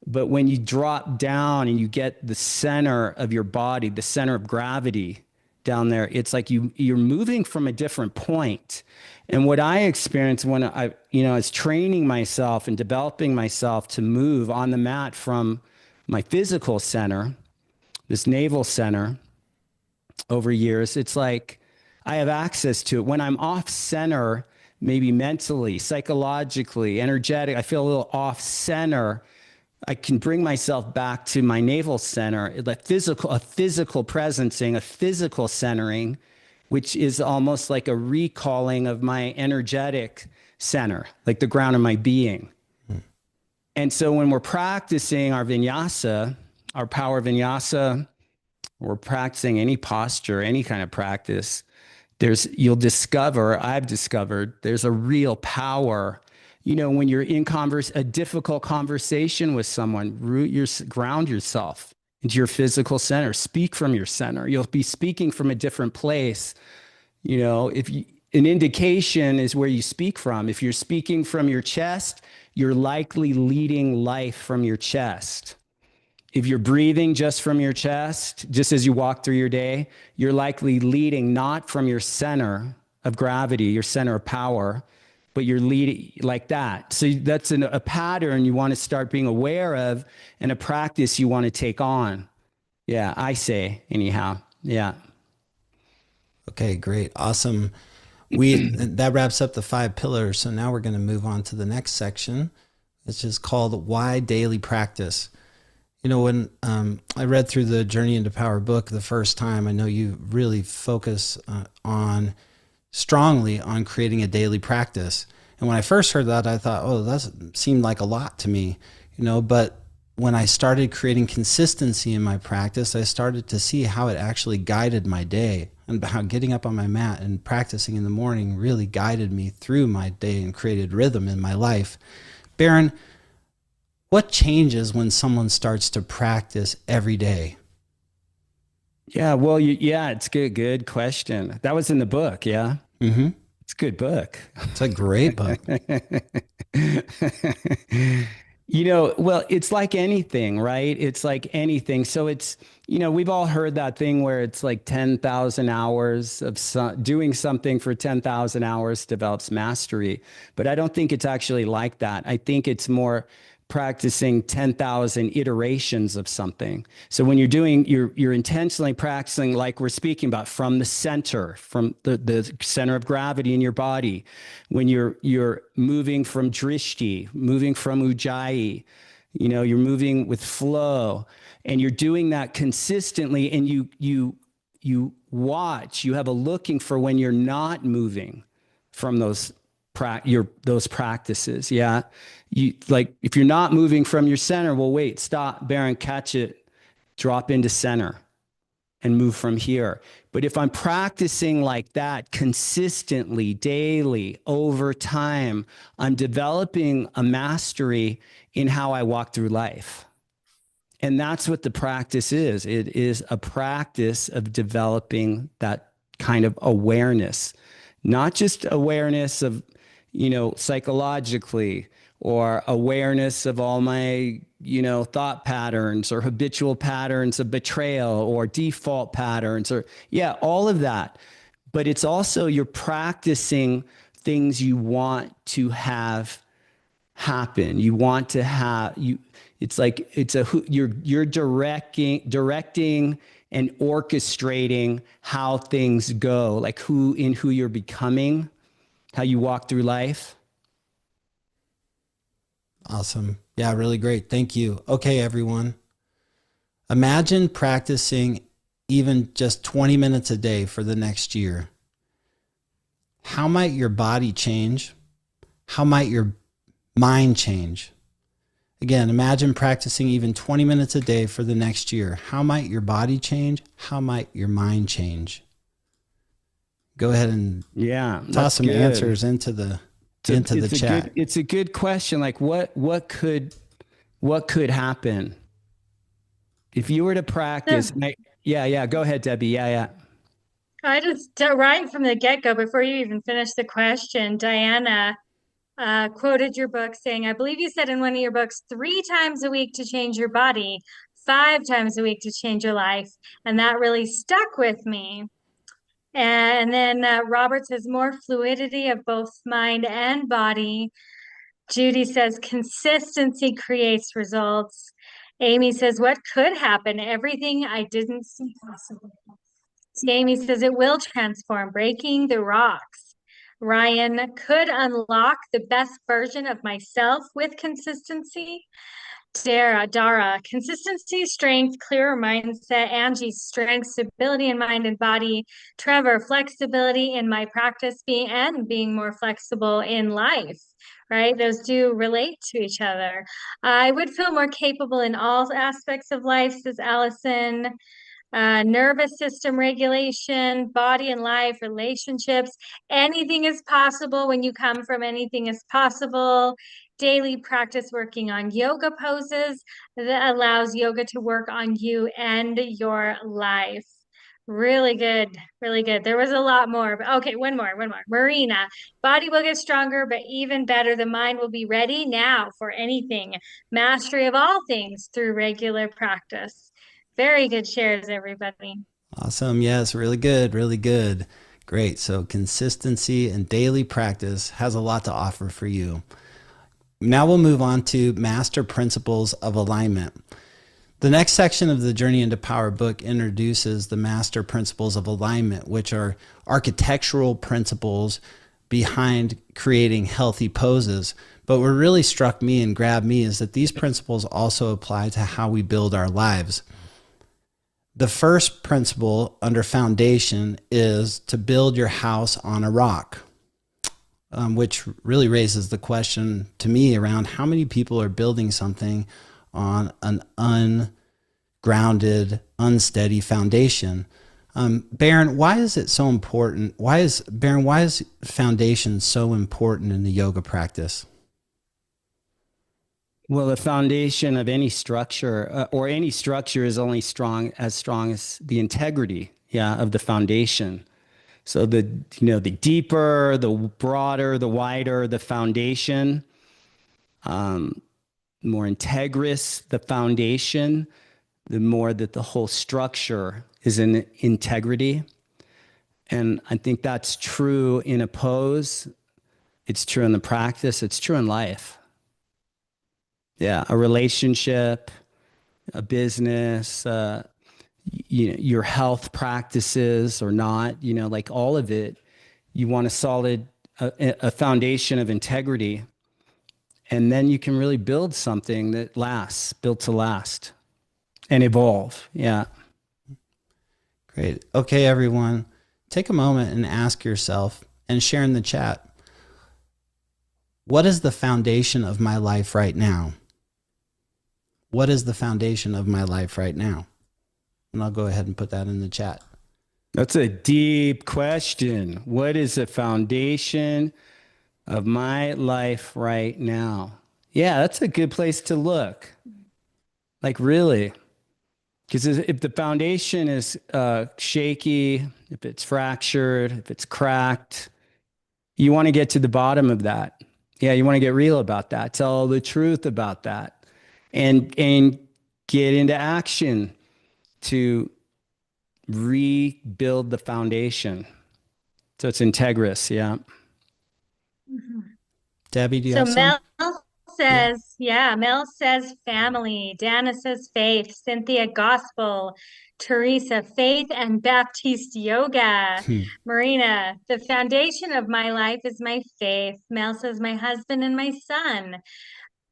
But when you drop down and you get the center of your body, the center of gravity down there, it's like you're moving from a different point. And what I experienced when I was training myself and developing myself to move on the mat from my physical center, this navel center, over years, it's like I have access to it. When I'm off center, maybe mentally, psychologically, energetic, I feel a little off center, I can bring myself back to my navel center, a physical presencing, a physical centering, which is almost like a recalling of my energetic center, like the ground of my being. And so when we're practicing our vinyasa, our power vinyasa, we're practicing any posture, any kind of practice, I've discovered there's a real power. When you're in a difficult conversation with someone, ground yourself into your physical center, speak from your center. You'll be speaking from a different place. An indication is where you speak from. If you're speaking from your chest, you're likely leading life from your chest. If you're breathing just from your chest, just as you walk through your day, you're likely leading not from your center of gravity, your center of power, but you're leading like that. So that's a pattern you want to start being aware of and a practice you want to take on. Yeah, I say anyhow. Yeah. Okay, great. Awesome. That wraps up the 5 pillars. So now we're going to move on to the next section. It's just called Why Daily Practice. When I read through the Journey into Power book the first time, I know you really focus strongly on creating a daily practice. And when I first heard that, I thought, oh, that seemed like a lot to me, but when I started creating consistency in my practice, I started to see how it actually guided my day and how getting up on my mat and practicing in the morning really guided me through my day and created rhythm in my life. Baron, what changes when someone starts to practice every day? Yeah, well, yeah, it's good. Good question. That was in the book. Yeah, Hmm. it's a good book. It's a great book. Well, it's like anything, right? It's like anything. So we've all heard that thing where it's like 10,000 hours of doing something for 10,000 hours develops mastery. But I don't think it's actually like that. I think it's more practicing 10,000 iterations of something. So when you're intentionally practicing, like we're speaking about, from the center, from the center of gravity in your body, when you're moving from drishti, moving from ujjayi, you're moving with flow, and you're doing that consistently, and you watch, you have a looking for when you're not moving from those practices. Yeah. You, like, if you're not moving from your center, well, wait, stop, Baron, catch it, drop into center and move from here. But if I'm practicing like that consistently, daily, over time, I'm developing a mastery in how I walk through life. And that's what the practice is. It is a practice of developing that kind of awareness, not just awareness of, psychologically, or awareness of all my, thought patterns or habitual patterns of betrayal or default patterns, or all of that. But it's also, you're practicing things you want to have happen. You want to have it's like you're directing and orchestrating how things go, like who you're becoming, how you walk through life. Awesome. Yeah, really great. Thank you. Okay, everyone. Imagine practicing even just 20 minutes a day for the next year. How might your body change? How might your mind change? Again, imagine practicing even 20 minutes a day for the next year. How might your body change? How might your mind change? Go ahead and toss some answers into the chat. It's a good question. Like what could happen if you were to practice? Go ahead, Debbie. Yeah. I just, right from the get-go, before you even finish the question, Diana quoted your book saying, I believe you said in one of your books, 3 times a week to change your body, 5 times a week to change your life. And that really stuck with me. And then Robert says, more fluidity of both mind and body. Judy says, consistency creates results. Amy says, what could happen? Everything I didn't see possible. Amy says, it will transform, breaking the rocks. Ryan, could unlock the best version of myself with consistency. Dara, consistency, strength, clearer mindset. Angie, strength, stability in mind and body. Trevor, flexibility in my practice, being more flexible in life, right? Those do relate to each other. I would feel more capable in all aspects of life, says Allison. Nervous system regulation, body and life, relationships. Anything is possible when you come from anything is possible. Daily practice working on yoga poses that allows yoga to work on you and your life. Really good. Really good. There was a lot more. But okay, one more. Marina, body will get stronger, but even better, the mind will be ready now for anything. Mastery of all things through regular practice. Very good shares, everybody. Awesome. Yes, really good. Really good. Great. So consistency and daily practice has a lot to offer for you. Now we'll move on to master principles of alignment. The next section of the Journey into Power book introduces the master principles of alignment, which are architectural principles behind creating healthy poses. But what really struck me and grabbed me is that these principles also apply to how we build our lives. The first principle under foundation is to build your house on a rock, which really raises the question to me around how many people are building something on an ungrounded, unsteady foundation. Baron, why is it so important? Why is foundation so important in the yoga practice? Well, the foundation of any structure or any structure is only strong as the integrity, yeah, of the foundation. So the deeper, the broader, the wider the foundation, more integrous the foundation, the more that the whole structure is in integrity. And I think that's true in a pose. It's true in the practice. It's true in life. Yeah, a relationship, a business, your health practices or not, like all of it, you want a foundation of integrity. And then you can really build something that lasts, built to last and evolve. Yeah. Great. Okay, everyone, take a moment and ask yourself and share in the chat, what is the foundation of my life right now? What is the foundation of my life right now? And I'll go ahead and put that in the chat. That's a deep question. What is the foundation of my life right now? Yeah, that's a good place to look. Like, really. Because if the foundation is shaky, if it's fractured, if it's cracked, you want to get to the bottom of that. Yeah, you want to get real about that. Tell the truth about that. And get into action to rebuild the foundation. So it's integrous, yeah. Mhm. Debbie, do you So have some? Mel says, Mel says family. Dana says faith. Cynthia, gospel. Teresa, faith and Baptiste yoga. Marina, the foundation of my life is my faith. Mel says my husband and my son.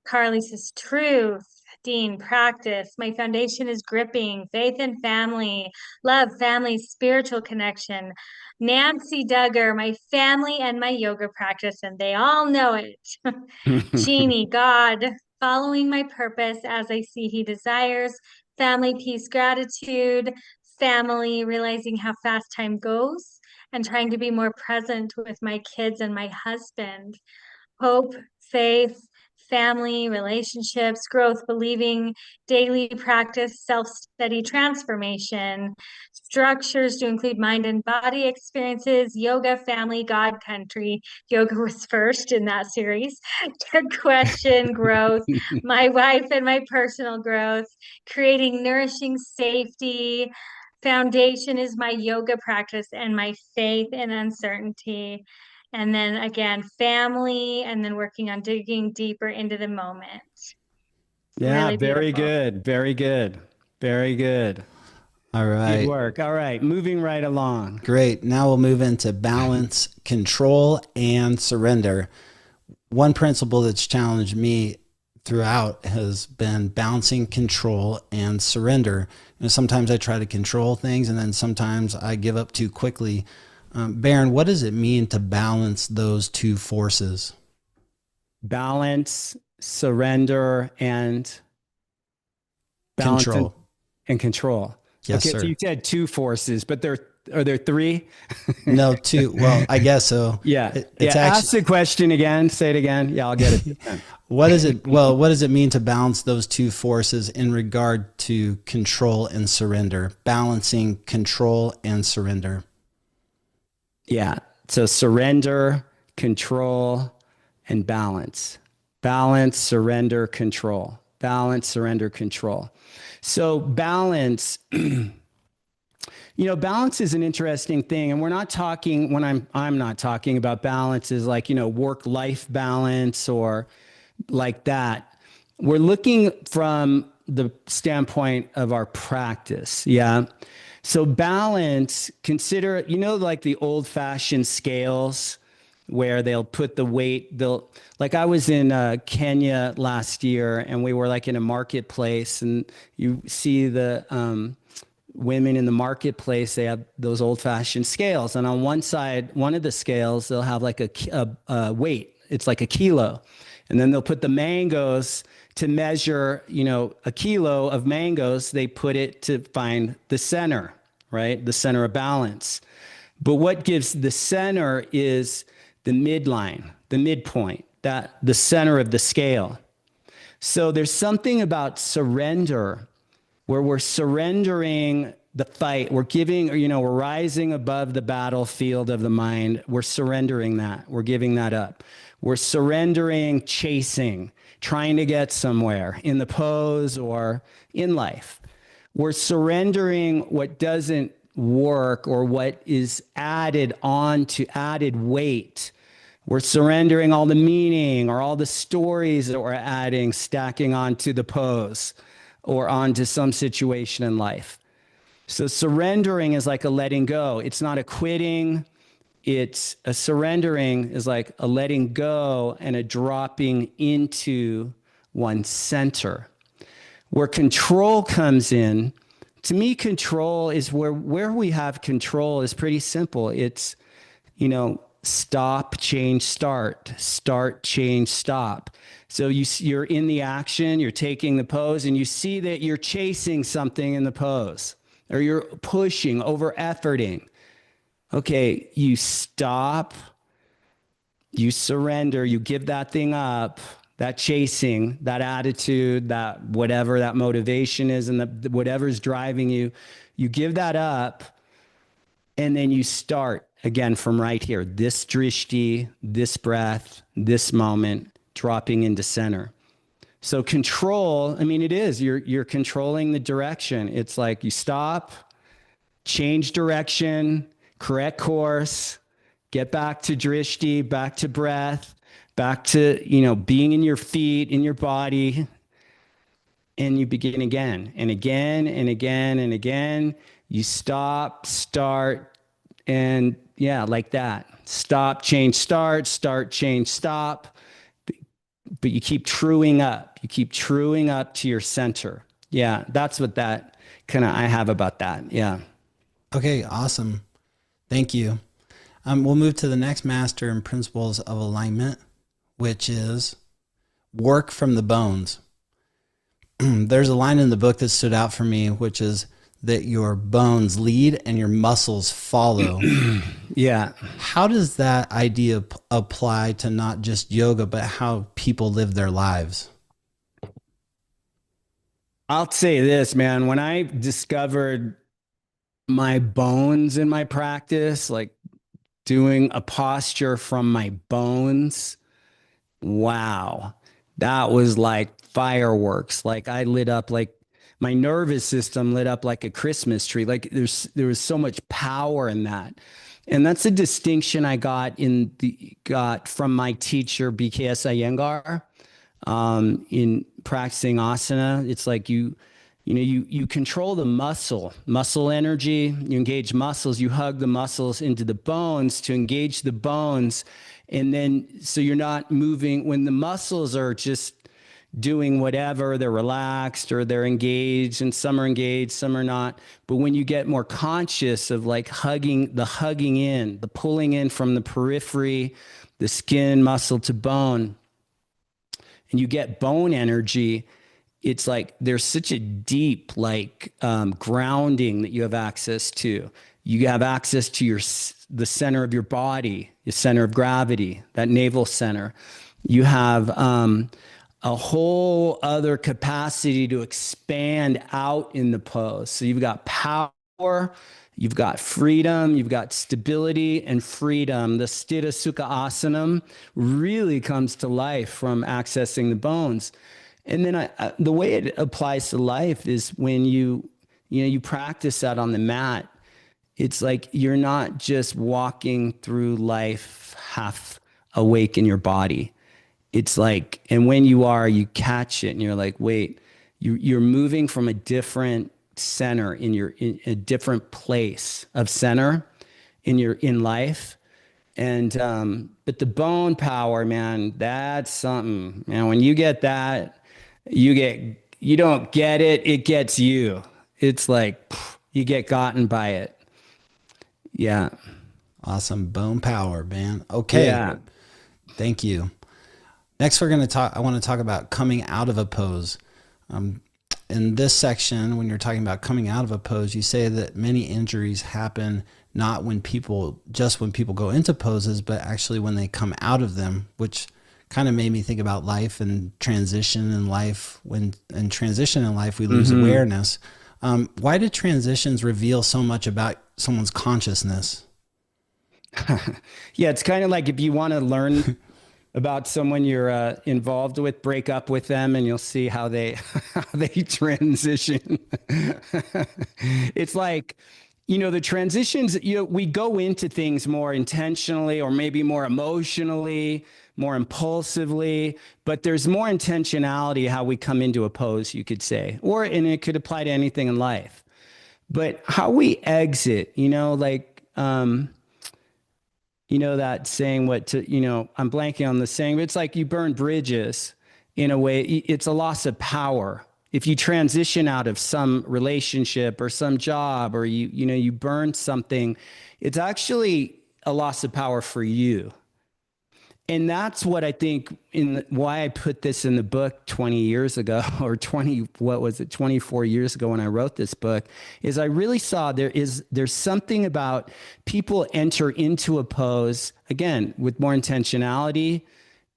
Carly says truth. Dean, practice. My foundation is gripping, faith and family, love, family, spiritual connection. Nancy Duggar, my family and my yoga practice, and they all know it. Jeannie, God, following my purpose as I see He desires. Family, peace, gratitude. Family, realizing how fast time goes and trying to be more present with my kids and my husband. Hope, faith, family, relationships, growth, believing, daily practice, self-study, transformation, structures to include mind and body experiences, yoga, family, God, country. Yoga was first in that series. Good question, growth, my wife and my personal growth, creating nourishing safety. Foundation is my yoga practice and my faith in uncertainty. And then again, family, and then working on digging deeper into the moment. Yeah, Really very beautiful. good. Very good. Very good. All Good right. work. All right, moving right along. Great. Now we'll move into balance, control, and surrender. One principle that's challenged me throughout has been balancing control and surrender. Sometimes I try to control things, and then sometimes I give up too quickly. Baron, what does it mean to balance those two forces? Balance, surrender, and balance Control. and control. Yes, okay, sir. so you said two forces, but are there three? No, two. Well, I guess so. Yeah. It's Ask the question again. Say it again. Yeah, I'll get it. what does it mean to balance those two forces in regard to control and surrender? Balancing control and surrender. Yeah. So surrender, control, and balance. Balance, surrender, control. Balance, surrender, control. So balance, balance is an interesting thing. And we're not talking, when I'm not talking about balance is like, work-life balance or like that. We're looking from the standpoint of our practice. Yeah. So balance, consider, like the old fashioned scales where they'll put the weight, like I was in Kenya last year and we were like in a marketplace and you see the women in the marketplace, they have those old fashioned scales. And on one side, one of the scales, they'll have like a weight. It's like a kilo. And then they'll put the mangoes to measure, a kilo of mangoes. They put it to find the center, right? The center of balance. But what gives the center is the midline, the midpoint, that the center of the scale. So there's something about surrender where we're surrendering the fight. We're giving, we're rising above the battlefield of the mind. We're surrendering that. We're giving that up. We're surrendering chasing, trying to get somewhere in the pose or in life. We're surrendering what doesn't work or what is added on to added weight. We're surrendering all the meaning or all the stories that we're adding, stacking onto the pose or onto some situation in life. So surrendering is like a letting go. It's not a quitting. It's a surrendering is like a letting go and a dropping into one's center. Where control comes in, to me, control is where we have control is pretty simple. It's, stop, change, start, change, stop. So you're in the action, you're taking the pose, and you see that you're chasing something in the pose, or you're pushing, over efforting. Okay, you stop, you surrender, you give that thing up, that chasing, that attitude, that whatever that motivation is, and whatever's driving you, you give that up, and then you start again from right here, this drishti, this breath, this moment, dropping into center. So control, it is, you're controlling the direction. It's like you stop, change direction, correct course, get back to drishti, back to breath, back to, being in your feet, in your body, and you begin again and again and again and again. You stop, start, and like that. Stop, change, start, change, stop. But you keep truing up. You keep truing up to your center. Yeah, that's what that I have about that. Yeah. Okay, awesome. Thank you. We'll move to the next master and principles of alignment, which is work from the bones. There's a line in the book that stood out for me, which is that your bones lead and your muscles follow. Yeah. How does that idea apply to not just yoga, but how people live their lives? I'll say this, man. When I discovered my bones in my practice, like doing a posture from my bones, wow, that was like fireworks. Like I lit up, like my nervous system lit up like a Christmas tree. Like there was so much power in that. And that's a distinction I got from my teacher, BKS Iyengar, in practicing asana. It's like you control the muscle energy, you engage muscles, you hug the muscles into the bones to engage the bones. And then, so you're not moving when the muscles are just doing whatever, they're relaxed or they're engaged, and some are engaged, some are not. But when you get more conscious of like hugging in, the pulling in from the periphery, the skin, muscle to bone, and you get bone energy, it's like there's such a deep grounding that you have access to. You have access to the center of your body, your center of gravity, that navel center. You have a whole other capacity to expand out in the pose. So you've got power, you've got freedom, you've got stability and freedom. The Sthita Sukha Asanam really comes to life from accessing the bones. And then the way it applies to life is when you practice that on the mat, it's like you're not just walking through life half awake in your body. It's like, and when you are, you catch it and you're like, wait, you're moving from a different center in a different place of center in life. And, but the bone power, man, that's something, man. When you get that, you don't get it. It gets you. It's like, you get gotten by it. Yeah. Awesome. Bone power, man. Okay. Yeah. Thank you. Next, I want to talk about coming out of a pose. In this section, when you're talking about coming out of a pose, you say that many injuries happen not when people go into poses, but actually when they come out of them, which kind of made me think about life and transition in life. When in transition in life, we lose awareness. Why did transitions reveal so much about someone's consciousness? Yeah, it's kind of like if you want to learn about someone you're involved with, break up with them, and you'll see how they how they transition. It's like, the transitions. We go into things more intentionally, or maybe more emotionally, more impulsively, but there's more intentionality how we come into a pose, you could say, and it could apply to anything in life. But how we exit, that saying, I'm blanking on the saying, but it's like you burn bridges in a way. It's a loss of power. If you transition out of some relationship or some job, or you burn something, it's actually a loss of power for you. And that's what I think why I put this in the book 20 years ago, or 24 years ago when I wrote this book, is I really saw there's something about people enter into a pose, again, with more intentionality,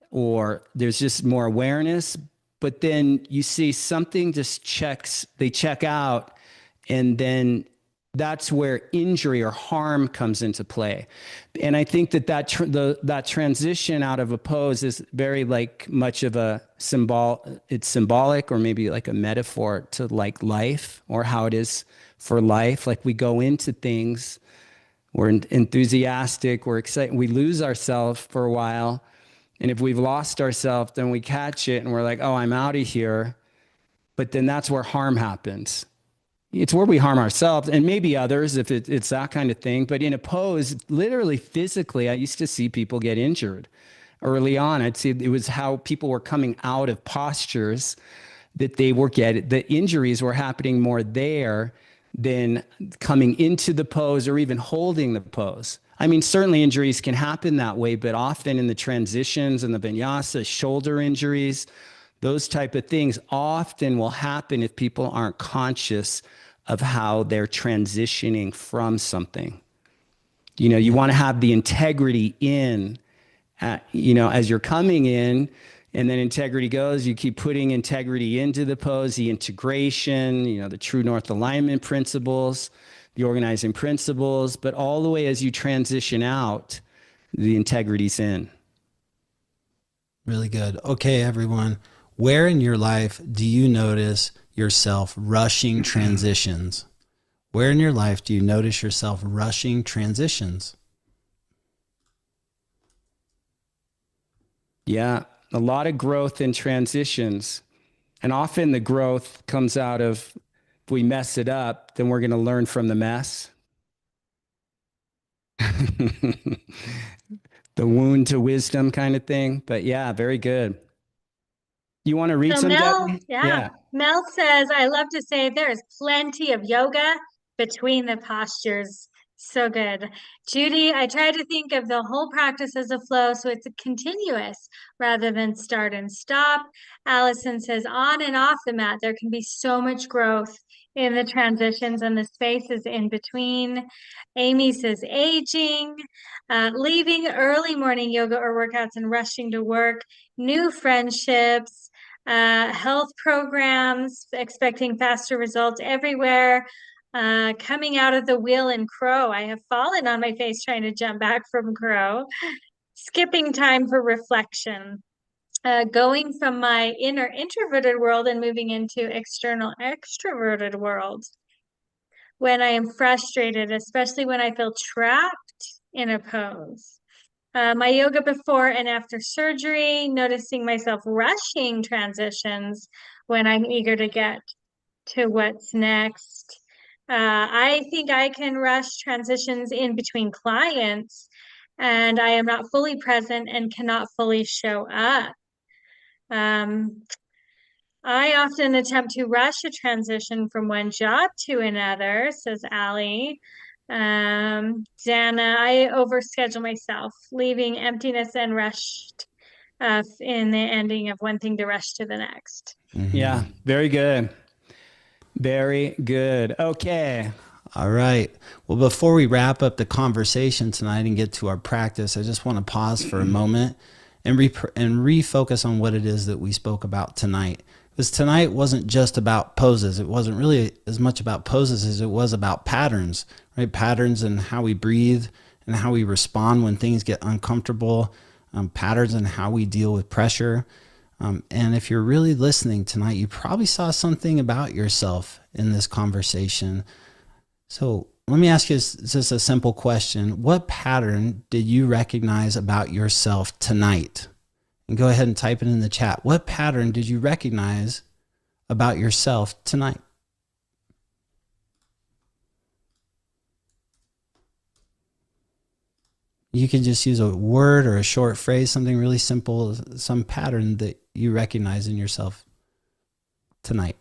or there's just more awareness, but then you see something they check out, and then that's where injury or harm comes into play. And I think that transition out of a pose is very much of a it's symbolic, or maybe like a metaphor to like life, or how it is for life. Like we go into things, we're enthusiastic, we're excited, we lose ourselves for a while. And if we've lost ourselves, then we catch it and we're like, oh, I'm out of here. But then that's where harm happens. It's where we harm ourselves and maybe others if it's that kind of thing. But in a pose, literally physically, I used to see people get injured early on. I'd see it was how people were coming out of postures that the injuries were happening more there than coming into the pose or even holding the pose. I mean, certainly injuries can happen that way, but often in the transitions and the vinyasa, shoulder injuries, those type of things often will happen if people aren't conscious of how they're transitioning from something. You want to have the integrity as you're coming in, and then integrity goes, you keep putting integrity into the pose, the integration, the true north alignment principles, the organizing principles, but all the way as you transition out, the integrity's in. Really good. Okay, everyone. Where in your life do you notice yourself rushing transitions? Where in your life do you notice yourself rushing transitions? Yeah, a lot of growth in transitions. And often the growth comes out of, if we mess it up, then we're going to learn from the mess. The wound to wisdom kind of thing. But yeah, very good. You want to read So some, Mel, Debbie? yeah. Mel says, I love to say there's plenty of yoga between the postures. So good. Judy, I try to think of the whole practice as a flow, so it's a continuous rather than start and stop. Allison says, on and off the mat, there can be so much growth in the transitions and the spaces in between. Amy says, aging, leaving early morning yoga or workouts and rushing to work, new friendships, health programs, expecting faster results everywhere, coming out of the wheel in crow. I have fallen on my face trying to jump back from crow, skipping time for reflection, going from my inner introverted world and moving into external extroverted world. When I am frustrated, especially when I feel trapped in a pose. My yoga before and after surgery, noticing myself rushing transitions when I'm eager to get to what's next. I think I can rush transitions in between clients, and I am not fully present and cannot fully show up. I often attempt to rush a transition from one job to another, says Allie. Dana, I overschedule myself, leaving emptiness and rushed in the ending of one thing to rush to the next. Mm-hmm. Yeah, very good. Very good. Okay. All right. Well, before we wrap up the conversation tonight and get to our practice, I just want to pause for a moment and refocus on what it is that we spoke about tonight. Because tonight wasn't just about poses. It wasn't really as much about poses as it was about patterns, right? Patterns and how we breathe and how we respond when things get uncomfortable, patterns and how we deal with pressure. And if you're really listening tonight, you probably saw something about yourself in this conversation. So let me ask you just a simple question. What pattern did you recognize about yourself tonight? And go ahead and type it in the chat. What pattern did you recognize about yourself tonight? You can just use a word or a short phrase, something really simple, some pattern that you recognize in yourself tonight.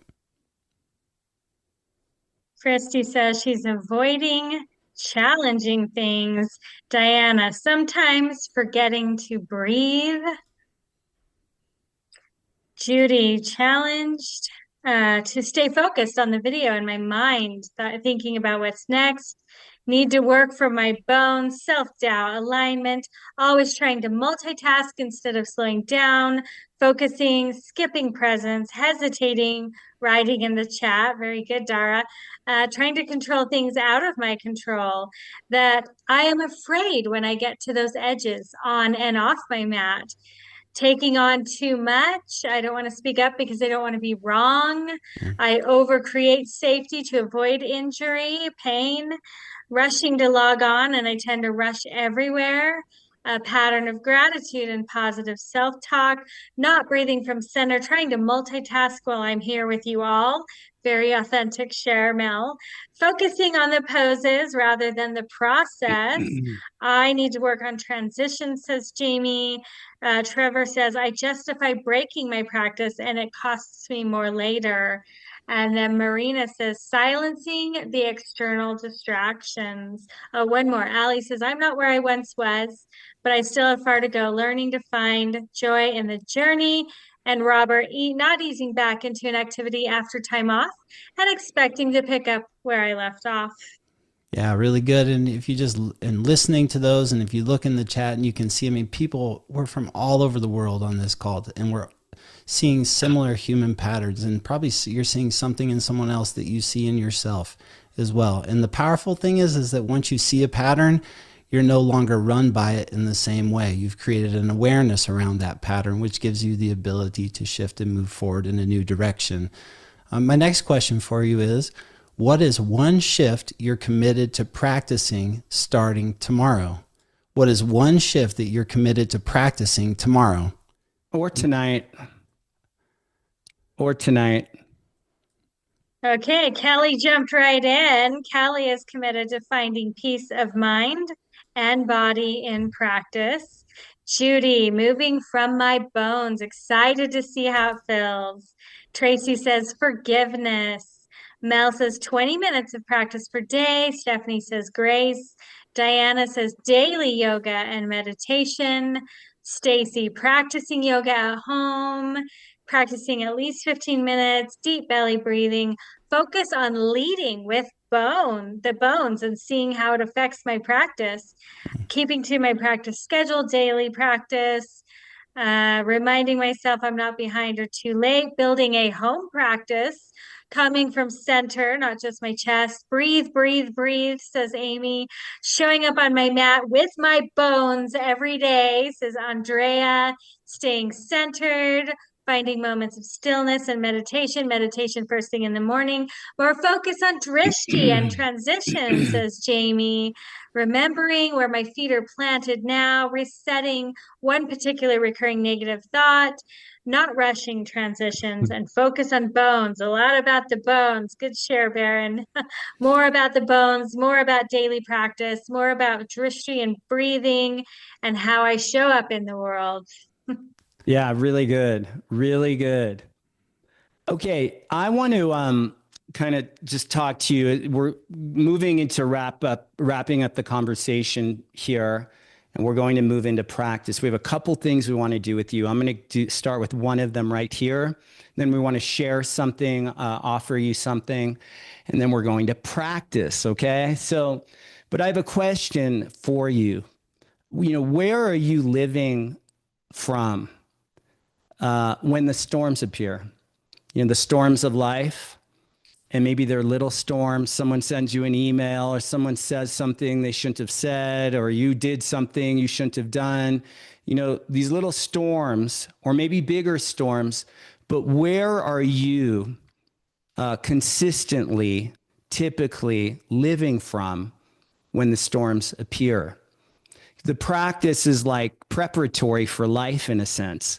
Christy says she's avoiding challenging things. Diana, sometimes forgetting to breathe. Judy, challenged to stay focused on the video in my mind, thinking about what's next. Need to work for my bones, self-doubt, alignment, always trying to multitask instead of slowing down, focusing, skipping presence, hesitating, writing in the chat. Very good, Dara. Trying to control things out of my control, that I am afraid when I get to those edges on and off my mat. Taking on too much. I don't want to speak up because I don't want to be wrong. I overcreate safety to avoid injury, pain, rushing to log on, and I tend to rush everywhere. A pattern of gratitude and positive self-talk, not breathing from center, trying to multitask while I'm here with you all. Very authentic share, Mel. Focusing on the poses rather than the process. I need to work on transition, says Jamie. Trevor says, I justify breaking my practice and it costs me more later. And then Marina says, silencing the external distractions. One more. Allie says, I'm not where I once was, but I still have far to go, learning to find joy in the journey. And Robert, not easing back into an activity after time off and expecting to pick up where I left off. Yeah, really good. And if you and listening to those, and if you look in the chat and you can see, I mean, we're from all over the world on this call, and we're seeing similar human patterns, and probably you're seeing something in someone else that you see in yourself as well. And the powerful thing is that once you see a pattern, you're no longer run by it in the same way. You've created an awareness around that pattern, which gives you the ability to shift and move forward in a new direction. My next question for you is, what is one shift you're committed to practicing starting tomorrow? What is one shift that you're committed to practicing tomorrow? Or tonight. Or tonight. Okay, Kelly jumped right in. Kelly is committed to finding peace of mind and body in practice. Judy, moving from my bones, excited to see how it feels. Tracy says forgiveness. Mel says 20 minutes of practice per day. Stephanie says grace. Diana says daily yoga and meditation. Stacy, practicing yoga at home, practicing at least 15 minutes, deep belly breathing, focus on leading with the bones and seeing how it affects my practice, keeping to my practice schedule, daily practice, reminding myself I'm not behind or too late, building a home practice, coming from center, not just my chest. Breathe, breathe, breathe, says Amy. Showing up on my mat with my bones every day, says Andrea. Staying centered, finding moments of stillness and meditation first thing in the morning. More focus on drishti and transition, says Jamie. Remembering where my feet are planted now, resetting one particular recurring negative thought, not rushing transitions, and focus on bones. A lot about the bones. Good share, Baron. More about the bones, more about daily practice, more about drishti and breathing and how I show up in the world. Yeah, really good. Really good. Okay, I want to kind of just talk to you. We're moving into wrapping up the conversation here, and we're going to move into practice. We have a couple things we want to do with you. I'm going to start with one of them right here. Then we want to share something, offer you something, and then we're going to practice, okay? So, but I have a question for you. You know, where are you living from when the storms appear. You know, the storms of life, and maybe they're little storms. Someone sends you an email, or someone says something they shouldn't have said, or you did something you shouldn't have done. You know, these little storms, or maybe bigger storms, but where are you consistently, typically living from when the storms appear? The practice is like preparatory for life in a sense.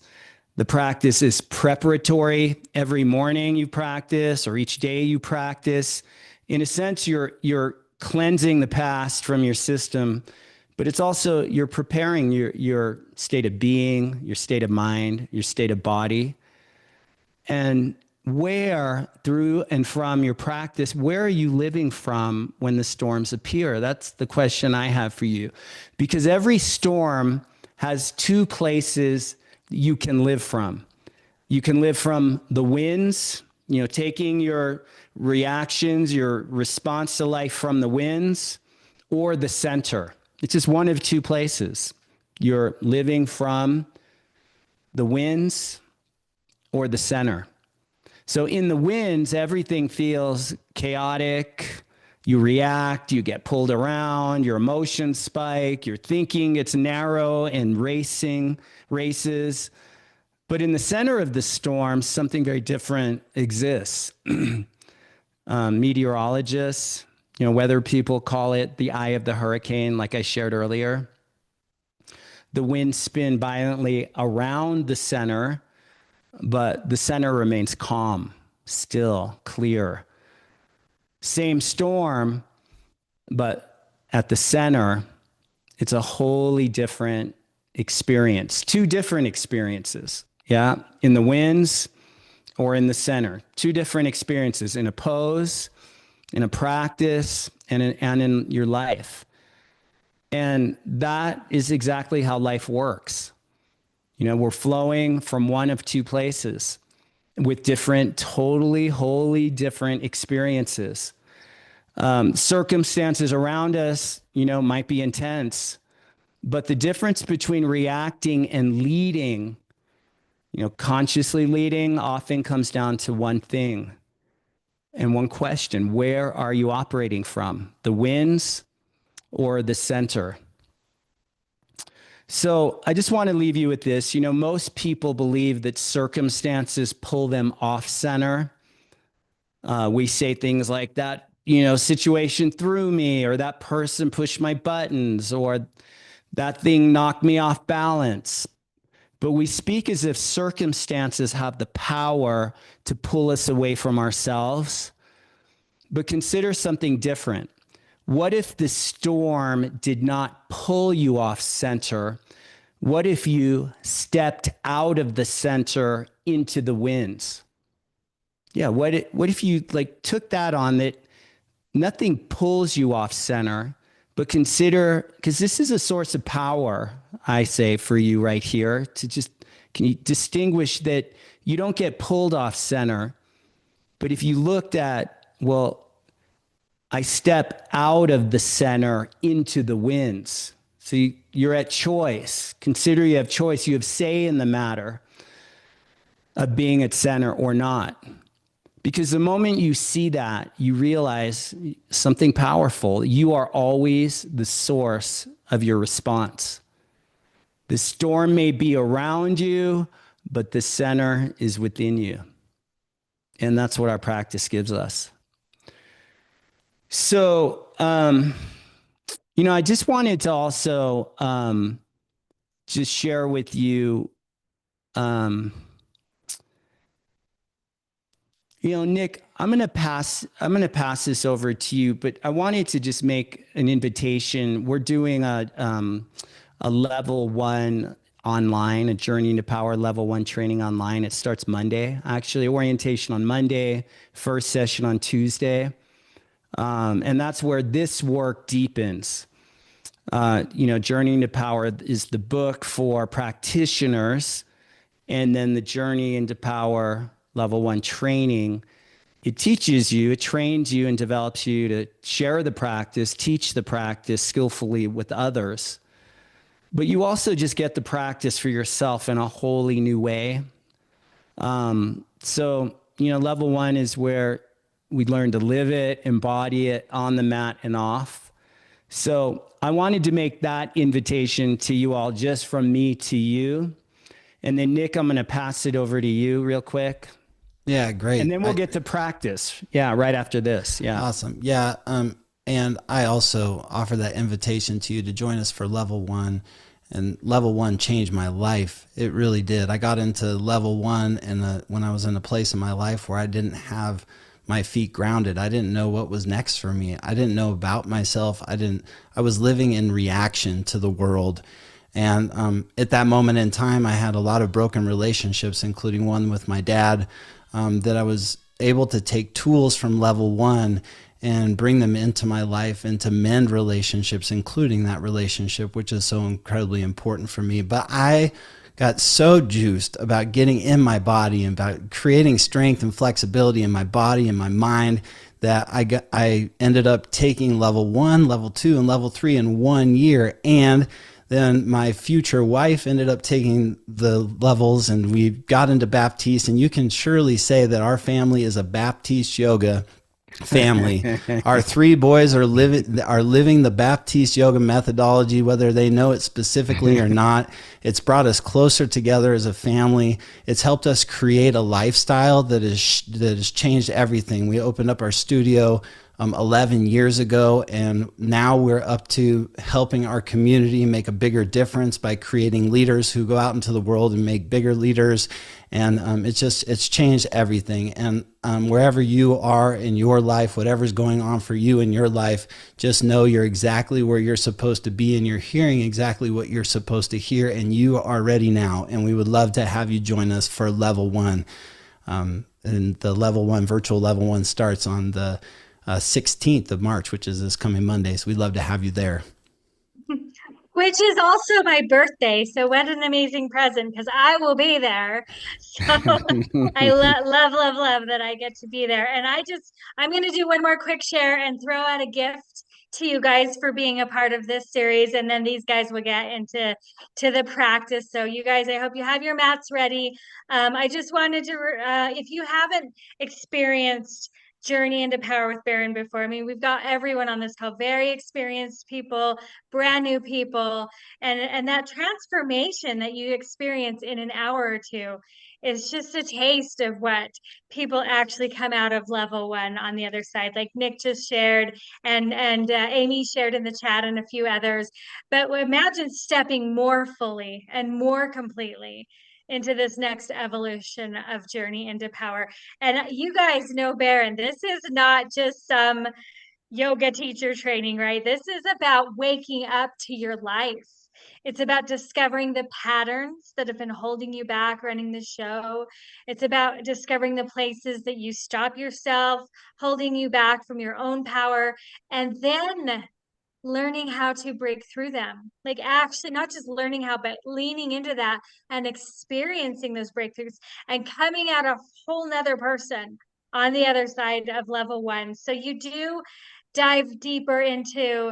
The practice is preparatory. Every morning you practice, or each day you practice. In a sense, you're cleansing the past from your system, but it's also, you're preparing your state of being, your state of mind, your state of body. And where through and from your practice, where are you living from when the storms appear? That's the question I have for you. Because every storm has two places you can live from. You can live from the winds, you know, taking your reactions, your response to life from the winds, or the center. It's just one of two places. You're living from the winds or the center. So in the winds, everything feels chaotic. You react, you get pulled around, your emotions spike, your thinking gets narrow and races. But in the center of the storm, something very different exists. Meteorologists, you know, weather people call it the eye of the hurricane, like I shared earlier. The winds spin violently around the center, but the center remains calm, still, clear. Same storm, but at the center, it's a wholly different experience. Two different experiences, yeah? In the winds or in the center. Two different experiences, in a pose, in a practice, and in your life. And that is exactly how life works. You know, we're flowing from one of two places with different, totally, wholly different experiences. Circumstances around us, you know, might be intense, but the difference between reacting and leading, you know, consciously leading, often comes down to one thing and one question: where are you operating from? The winds or the center? So I just want to leave you with this. You know, most people believe that circumstances pull them off center. We say things like that, you know, situation threw me, or that person pushed my buttons, or that thing knocked me off balance. But we speak as if circumstances have the power to pull us away from ourselves. But consider something different. What if the storm did not pull you off center? What if you stepped out of the center into the winds? Yeah, what if you like took that on, that nothing pulls you off center, but consider, because this is a source of power, I say, for you right here, to just, can you distinguish that you don't get pulled off center, but if you looked at, well, I step out of the center into the winds. So you're at choice. Consider you have choice. You have say in the matter of being at center or not. Because the moment you see that, you realize something powerful. You are always the source of your response. The storm may be around you, but the center is within you. And that's what our practice gives us. So, you know, I just wanted to also just share with you, you know, Nick, I'm going to pass this over to you, but I wanted to just make an invitation. We're doing a level 1 online, a Journey into Power level 1 training online. It starts Monday, actually, orientation on Monday, first session on Tuesday. And that's where this work deepens. You know, Journey into Power is the book for practitioners, and then the Journey into Power level 1 training, it teaches you, it trains you and develops you to share the practice, teach the practice skillfully with others. but you also just get the practice for yourself in a wholly new way. So, level 1 is where we learn to live it, embody it on the mat and off. So I wanted to make that invitation to you all just from me to you. And then Nick, I'm going to pass it over to you real quick. Yeah, great. And then we'll get to practice. Yeah, right after this. Yeah. Awesome. Yeah. And I also offer that invitation to you to join us for level 1. And level 1 changed my life. It really did. I got into level 1 when I was in a place in my life where I didn't have my feet grounded. I didn't know what was next for me. I didn't know about myself. I was living in reaction to the world. And at that moment in time, I had a lot of broken relationships, including one with my dad, that I was able to take tools from level 1 and bring them into my life and to mend relationships, including that relationship, which is so incredibly important for me. But I got so juiced about getting in my body and about creating strength and flexibility in my body and my mind that I ended up taking level 1, level 2, and level 3 in 1 year. And then my future wife ended up taking the levels, and we got into Baptiste. And you can surely say that our family is a Baptiste yoga family. Our 3 boys are living the Baptiste yoga methodology, whether they know it specifically or not. It's brought us closer together as a family. It's helped us create a lifestyle that has changed everything. We opened up our studio 11 years ago, and now we're up to helping our community make a bigger difference by creating leaders who go out into the world and make bigger leaders. And it's changed everything. And wherever you are in your life, whatever's going on for you in your life, just know you're exactly where you're supposed to be, and you're hearing exactly what you're supposed to hear, and you are ready now. And we would love to have you join us for level 1. And the level 1, virtual level 1 starts on the 16th of March, which is this coming Monday. So we'd love to have you there. Which is also my birthday. So what an amazing present, because I will be there. So I love that I get to be there. And I'm going to do one more quick share and throw out a gift to you guys for being a part of this series. And then these guys will get into the practice. So you guys, I hope you have your mats ready. I just wanted to, if you haven't experienced Journey into Power with Baron before, I mean, we've got everyone on this call, very experienced people, brand new people, and that transformation that you experience in an hour or two is just a taste of what people actually come out of level 1 on the other side, like Nick just shared, and Amy shared in the chat, and a few others. But imagine stepping more fully and more completely into this next evolution of Journey into Power. And you guys know, Baron, this is not just some yoga teacher training, right? This is about waking up to your life. It's about discovering the patterns that have been holding you back running the show. It's about discovering the places that you stop yourself, holding you back from your own power, and then learning how to break through them. Like, actually not just learning how, but leaning into that and experiencing those breakthroughs and coming out a whole nother person on the other side of level 1. So you do dive deeper into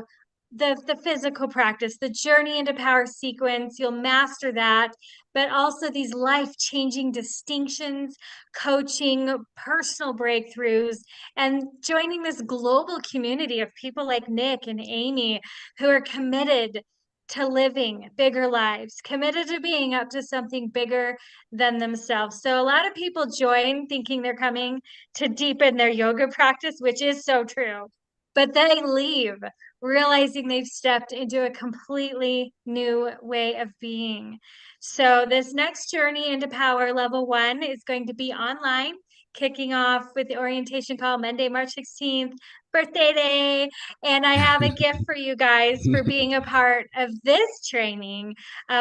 the physical practice, the Journey into Power sequence. You'll master that, but also these life-changing distinctions, coaching, personal breakthroughs, and joining this global community of people like Nick and Amy who are committed to living bigger lives, committed to being up to something bigger than themselves. So a lot of people join thinking they're coming to deepen their yoga practice, which is so true, but they leave realizing they've stepped into a completely new way of being. So this next Journey into Power level 1 is going to be online, kicking off with the orientation call Monday, March 16th, birthday day. And I have a gift for you guys for being a part of this training.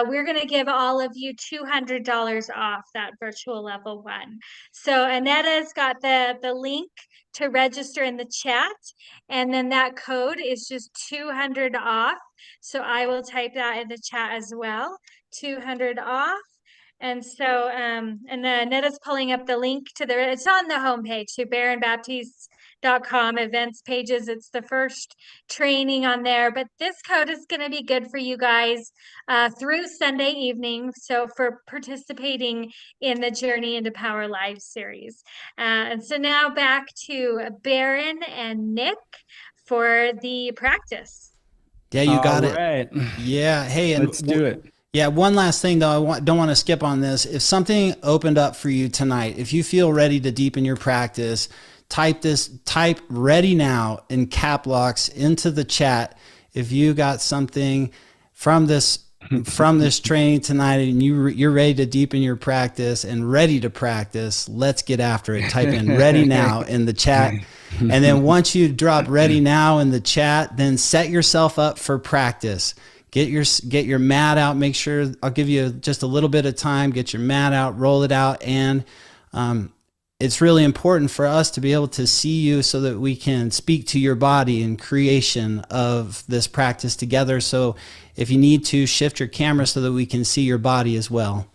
We're going to give all of you $200 off that virtual level 1. So Anetta's got the link to register in the chat, and then that code is just 200 off. So I will type that in the chat as well, 200 off. And so, and then Netta's pulling up the link to it's on the homepage, to journeyintopower.com events pages. It's the first training on there, but this code is going to be good for you guys through Sunday evening. So for participating in the Journey into Power Live series. And so now back to Baron and Nick for the practice. Yeah, you got All it. right. Yeah. Hey, and Let's do it. Yeah, one last thing though, don't want to skip on this. If something opened up for you tonight, if you feel ready to deepen your practice, type ready now in cap locks into the chat. If you got something from this training tonight and you're ready to deepen your practice and ready to practice, let's get after it. Type in ready now in the chat. And then once you drop ready now in the chat, then set yourself up for practice. Get your mat out. Make sure, I'll give you just a little bit of time. Get your mat out, roll it out, and it's really important for us to be able to see you so that we can speak to your body in creation of this practice together. So if you need to, shift your camera so that we can see your body as well.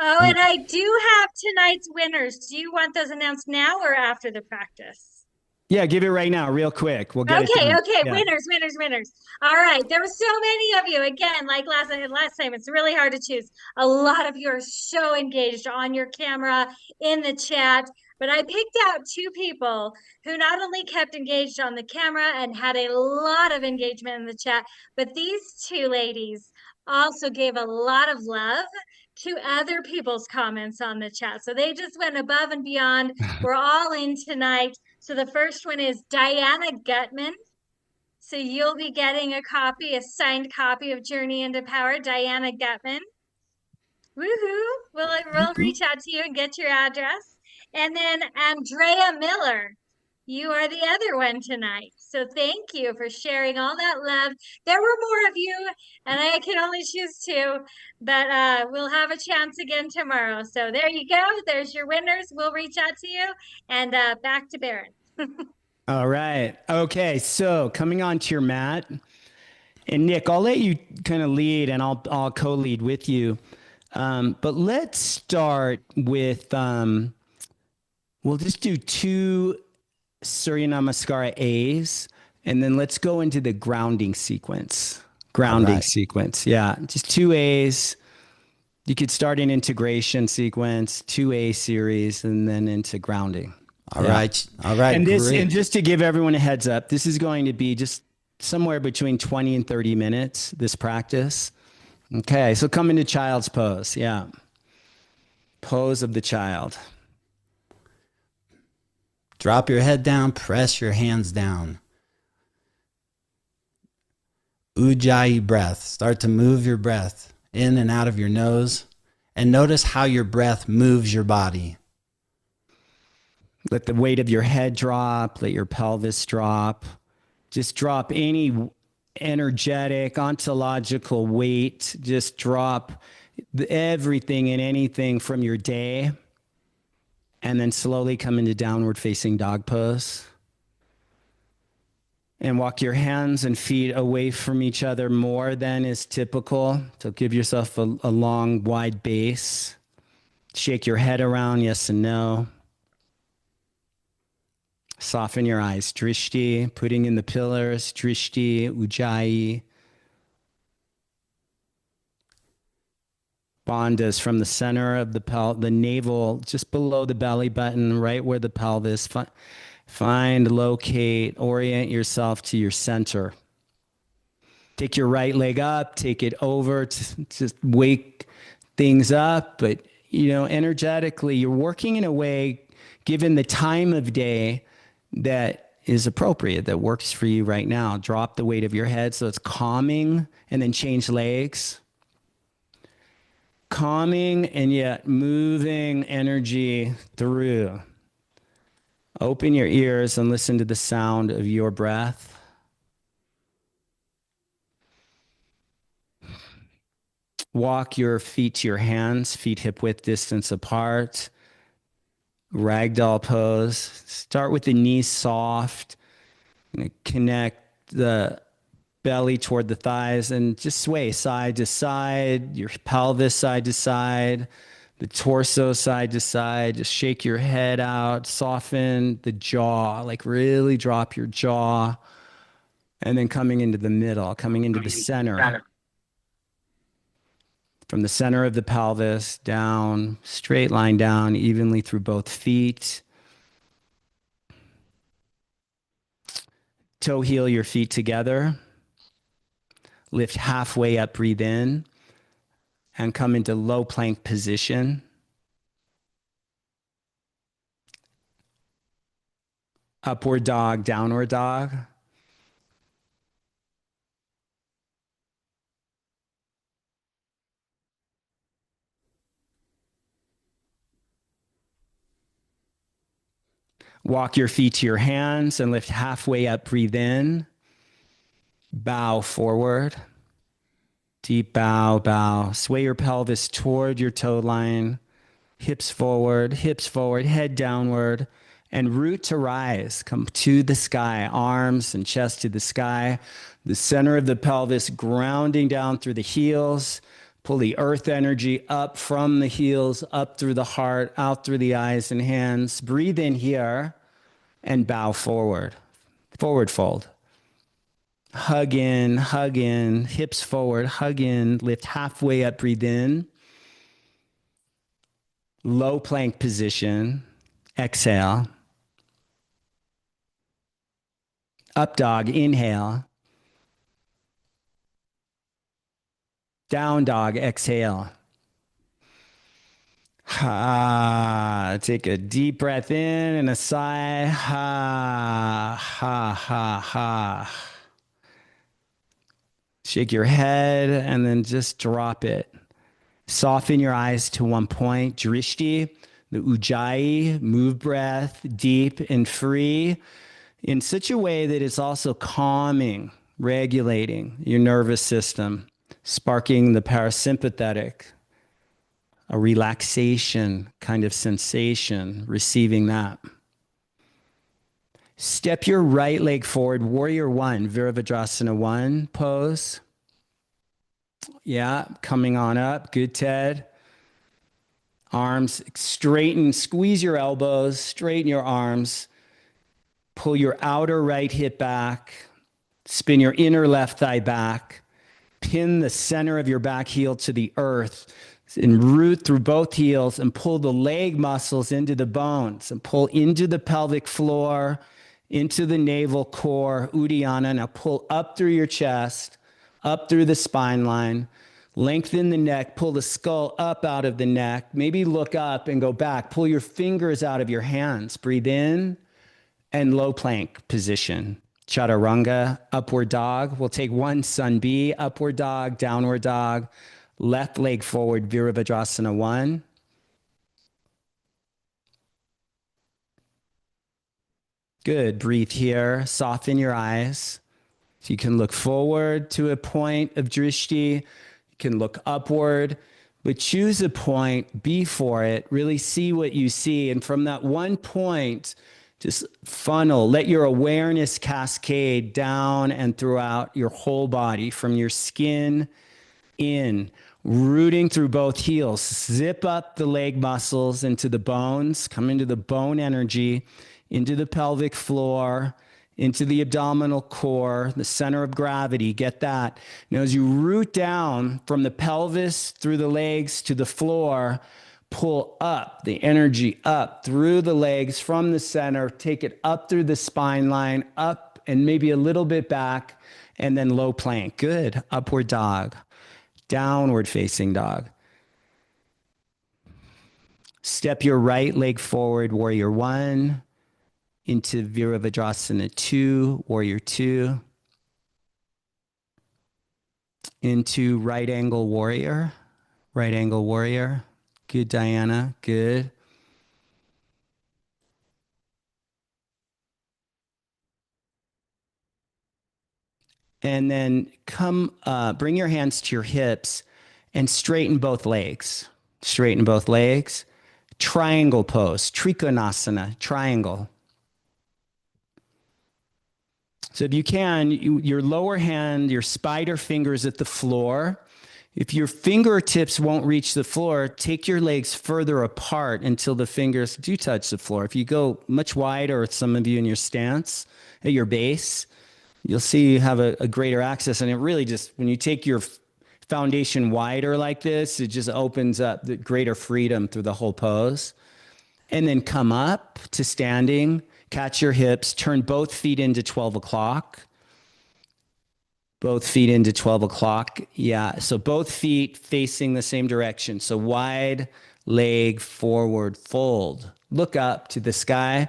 Oh, and I do have tonight's winners. Do you want those announced now or after the practice? Yeah, give it right now, real quick. We'll get it Okay, done. okay, Yeah. winners. All right, there were so many of you. Again, like last time, it's really hard to choose. A lot of you are so engaged on your camera, in the chat, but I picked out 2 people who not only kept engaged on the camera and had a lot of engagement in the chat, but these 2 ladies also gave a lot of love to other people's comments on the chat. So they just went above and beyond. We're all in tonight. So the first one is Diana Gutman. So you'll be getting a signed copy of Journey into Power, Diana Gutman. Woohoo! We'll reach out to you and get your address. And then Andrea Miller, you are the other one tonight. So thank you for sharing all that love. There were more of you, and I can only choose 2, but we'll have a chance again tomorrow. So there you go. There's your winners. We'll reach out to you. And back to Baron. All right. Okay. So coming on to your mat, and Nick, I'll let you kind of lead, and I'll co-lead with you. But let's start with we'll just do 2 Surya Namaskara A's, and then let's go into the grounding sequence. Sequence. Yeah, just 2 A's. You could start an integration sequence, 2 A series, and then into grounding. All right. And great. and just to give everyone a heads up, this is going to be just somewhere between 20 and 30 minutes, this practice. Okay, so come into child's pose. Yeah. Pose of the child. Drop your head down, press your hands down. Ujjayi breath. Start to move your breath in and out of your nose, and notice how your breath moves your body. Let the weight of your head drop. Let your pelvis drop. Just drop any energetic, ontological weight. Just drop everything and anything from your day. And then slowly come into downward facing dog pose. And walk your hands and feet away from each other more than is typical. So give yourself a long, wide base. Shake your head around, yes and no. Soften your eyes. Drishti, putting in the pillars. Drishti, Ujjayi. Bandhas from the center of the navel, just below the belly button, right where the pelvis. Find, locate, orient yourself to your center. Take your right leg up, take it over, just wake things up. But, energetically, you're working in a way, given the time of day, that is appropriate, that works for you right now. Drop the weight of your head so it's calming, and then change legs. Calming and yet moving energy through. Open your ears and listen to the sound of your breath. Walk your feet to your hands, feet hip width distance apart. Ragdoll pose. Start with the knees soft. Connect the belly toward the thighs and just sway side to side, your pelvis side to side, The torso side to side. Just shake your head out. Soften the jaw, like really drop your jaw. And then coming into the middle, coming into the center. From the center of the pelvis down, straight line down, evenly through both feet. Toe heel your feet together. Lift halfway up, breathe in, and come into low plank position. Upward dog, downward dog. Walk your feet to your hands and lift halfway up, breathe in. Bow forward. Deep bow, bow. Sway your pelvis toward your toe line. Hips forward, head downward. And root to rise. Come to the sky, arms and chest to the sky. The center of the pelvis grounding down through the heels. Pull the earth energy up from the heels, up through the heart, out through the eyes and hands. Breathe in here and bow forward. Forward fold. Hug in, hips forward, hug in, lift halfway up, breathe in. Low plank position, exhale. Up dog, inhale. Down dog, exhale. Ha, take a deep breath in and a sigh. Ha, ha, ha, ha. Shake your head and then just drop it. Soften your eyes to one point. Drishti, the Ujjayi, move breath deep and free in such a way that it's also calming, regulating your nervous system, sparking the parasympathetic, a relaxation kind of sensation, receiving that. Step your right leg forward, warrior one, Virabhadrasana 1 pose. Yeah, coming on up. Good, Ted. Arms straighten, squeeze your elbows, straighten your arms. Pull your outer right hip back. Spin your inner left thigh back. Pin the center of your back heel to the earth and root through both heels and pull the leg muscles into the bones and pull into the pelvic floor, into the navel core, Uddiyana. Now pull up through your chest, up through the spine line. Lengthen the neck, pull the skull up out of the neck. Maybe look up and go back. Pull your fingers out of your hands. Breathe in and low plank position. Chaturanga, upward dog. We'll take one, sun B, upward dog, downward dog. Left leg forward, Virabhadrasana 1. Good, breathe here, soften your eyes. So you can look forward to a point of drishti, you can look upward, but choose a point, be for it, really see what you see. And from that one point, just funnel, let your awareness cascade down and throughout your whole body, from your skin in, rooting through both heels. Zip up the leg muscles into the bones, come into the bone energy, into the pelvic floor, into the abdominal core, the center of gravity. Get that. Now, as you root down from the pelvis through the legs to the floor, pull up the energy up through the legs from the center, take it up through the spine line, up and maybe a little bit back, and then low plank. Good. Upward dog, downward facing dog. Step your right leg forward, warrior 1. Into Virabhadrasana 2, warrior 2. Into right angle warrior. Good, Diana, good. And then bring your hands to your hips and straighten both legs. Triangle pose, Trikonasana, triangle. So if you can, your lower hand, your spider fingers at the floor. If your fingertips won't reach the floor, take your legs further apart until the fingers do touch the floor. If you go much wider, or some of you in your stance at your base, you'll see you have a greater access. And it really just, when you take your foundation wider like this, it just opens up the greater freedom through the whole pose. And then come up to standing, catch your hips, turn both feet into 12 o'clock. Both feet into 12 o'clock. Yeah. So both feet facing the same direction. So wide leg forward fold. Look up to the sky.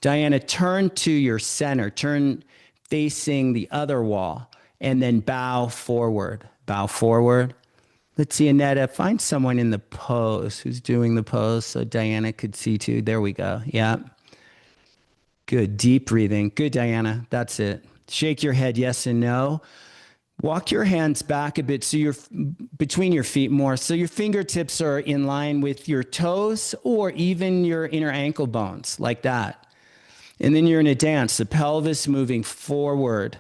Diana, turn to your center. Turn facing the other wall. And then bow forward. Bow forward. Let's see, Annetta, find someone in the pose who's doing the pose so Diana could see too. There we go. Yeah. Good. Deep breathing. Good, Diana. That's it. Shake your head yes and no. Walk your hands back a bit so you're between your feet more. So your fingertips are in line with your toes or even your inner ankle bones, like that. And then you're in a dance, the pelvis moving forward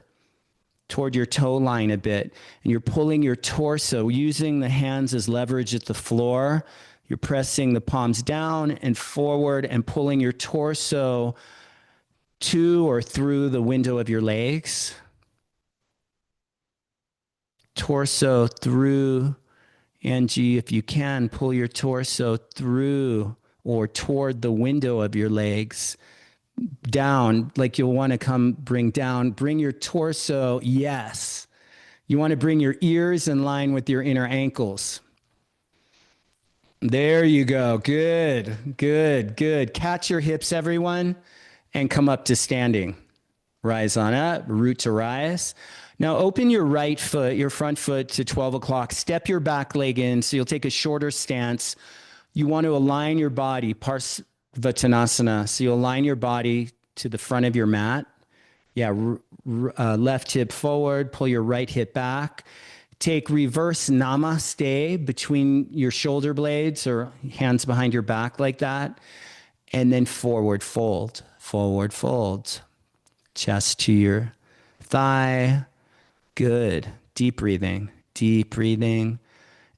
toward your toe line a bit. And you're pulling your torso, using the hands as leverage at the floor. You're pressing the palms down and forward and pulling your torso to or through the window of your legs. Torso through. Angie, if you can, pull your torso through or toward the window of your legs. Down, like you'll want to bring down. Bring your torso, yes. You want to bring your ears in line with your inner ankles. There you go. Good, good, good. Catch your hips, everyone, and come up to standing. Rise on up, root to rise. Now open your right foot, your front foot to 12 o'clock. Step your back leg in so you'll take a shorter stance. You want to align your body, Parsvattanasana. So you align your body to the front of your mat. Yeah, left hip forward, pull your right hip back. Take reverse namaste between your shoulder blades or hands behind your back like that. And then forward fold, chest to your thigh. Good. Deep breathing, deep breathing.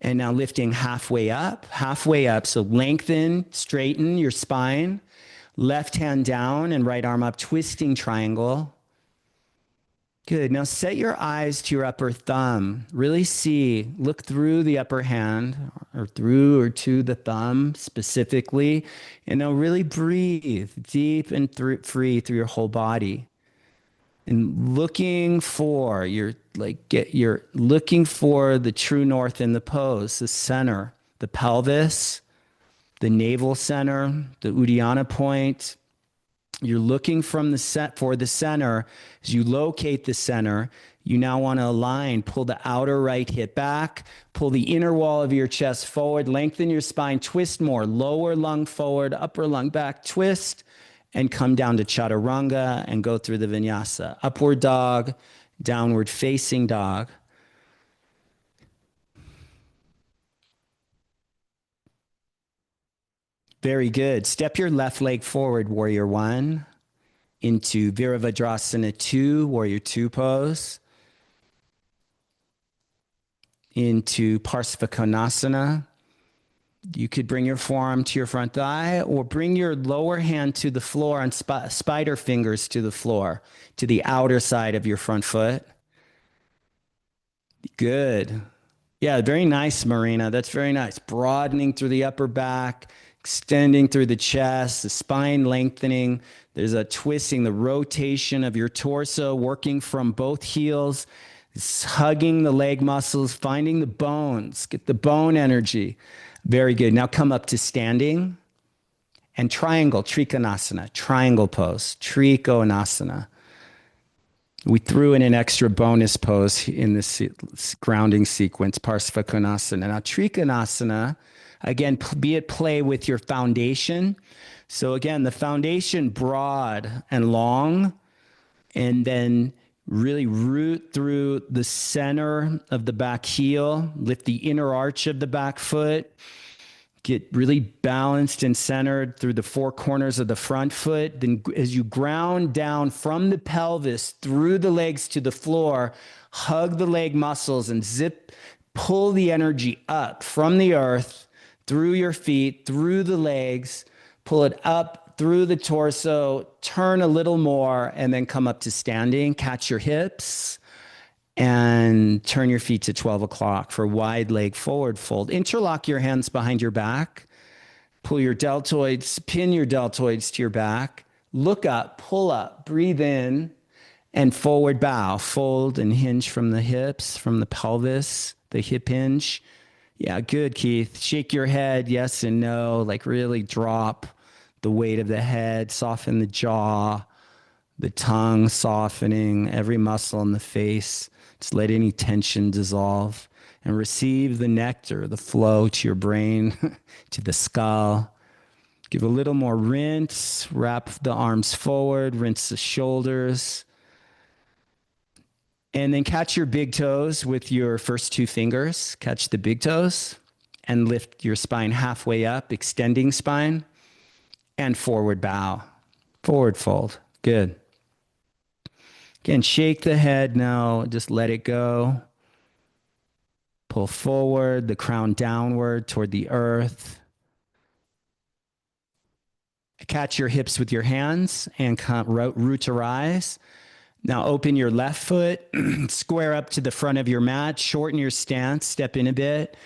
And now lifting halfway up. So lengthen, straighten your spine. Left hand down and right arm up, twisting triangle. Good. Now set your eyes to your upper thumb. Really see, look through the upper hand or through or to the thumb specifically. And now really breathe deep and free through your whole body. And looking for you're looking for the true north in the pose, the center, the pelvis, the navel center, the Uddiyana point. You're looking from for the center. As you locate the center, you now want to align, pull the outer right hip back, pull the inner wall of your chest forward, lengthen your spine, twist more, lower lung forward, upper lung back, twist, and come down to chaturanga and go through the vinyasa. Upward dog, downward facing dog. Very good. Step your left leg forward, warrior one, into Virabhadrasana 2, warrior 2 pose, into Parsvakonasana. You could bring your forearm to your front thigh or bring your lower hand to the floor and spider fingers to the floor, to the outer side of your front foot. Good. Yeah, very nice, Marina. That's very nice. Broadening through the upper back, extending through the chest, the spine lengthening. There's a twisting, the rotation of your torso, working from both heels, it's hugging the leg muscles, finding the bones, get the bone energy. Very good. Now come up to standing and triangle, Trikonasana, triangle pose, Trikonasana. We threw in an extra bonus pose in this grounding sequence, Parsvakonasana. Now Trikonasana, again, be at play with your foundation. So again, the foundation broad and long, and then really root through the center of the back heel, lift the inner arch of the back foot, get really balanced and centered through the four corners of the front foot. Then as you ground down from the pelvis through the legs to the floor, hug the leg muscles and zip pull the energy up from the earth, through your feet, through the legs, pull it up through the torso, turn a little more, and then come up to standing. Catch your hips and turn your feet to 12 o'clock for wide leg forward fold. Interlock your hands behind your back. Pull your deltoids, pin your deltoids to your back. Look up, pull up, breathe in, and forward bow. Fold and hinge from the hips, from the pelvis, the hip hinge. Yeah, good, Keith. Shake your head, yes and no, like really drop the weight of the head, soften the jaw, the tongue softening, every muscle in the face. Just let any tension dissolve and receive the nectar, the flow to your brain, to the skull. Give a little more rinse, wrap the arms forward, rinse the shoulders. And then catch your big toes with your first two fingers. Catch the big toes and lift your spine halfway up, extending spine, and forward bow, forward fold. Good. Again, shake the head now, just let it go. Pull forward, the crown downward toward the earth. Catch your hips with your hands and root to rise. Now open your left foot, square up to the front of your mat, shorten your stance, step in a bit.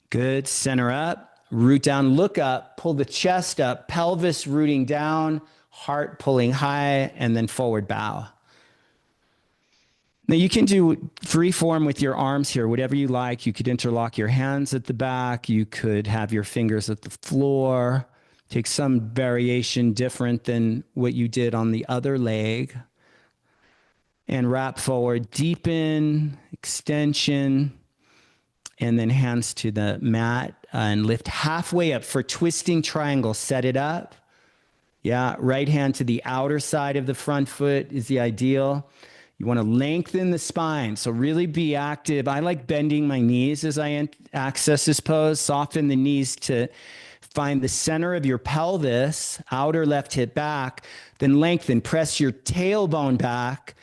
Good, center up, root down, look up, pull the chest up, pelvis rooting down, heart pulling high, and then forward bow. Now you can do free form with your arms here, whatever you like. You could interlock your hands at the back. You could have your fingers at the floor. Take some variation different than what you did on the other leg. And wrap forward, deepen, extension, and then hands to the mat and lift halfway up for twisting triangle. Set it up. Yeah, right hand to the outer side of the front foot is the ideal. You want to lengthen the spine, so really be active. I like bending my knees as I access this pose. Soften the knees to find the center of your pelvis, outer left hip back, then lengthen. Press your tailbone back.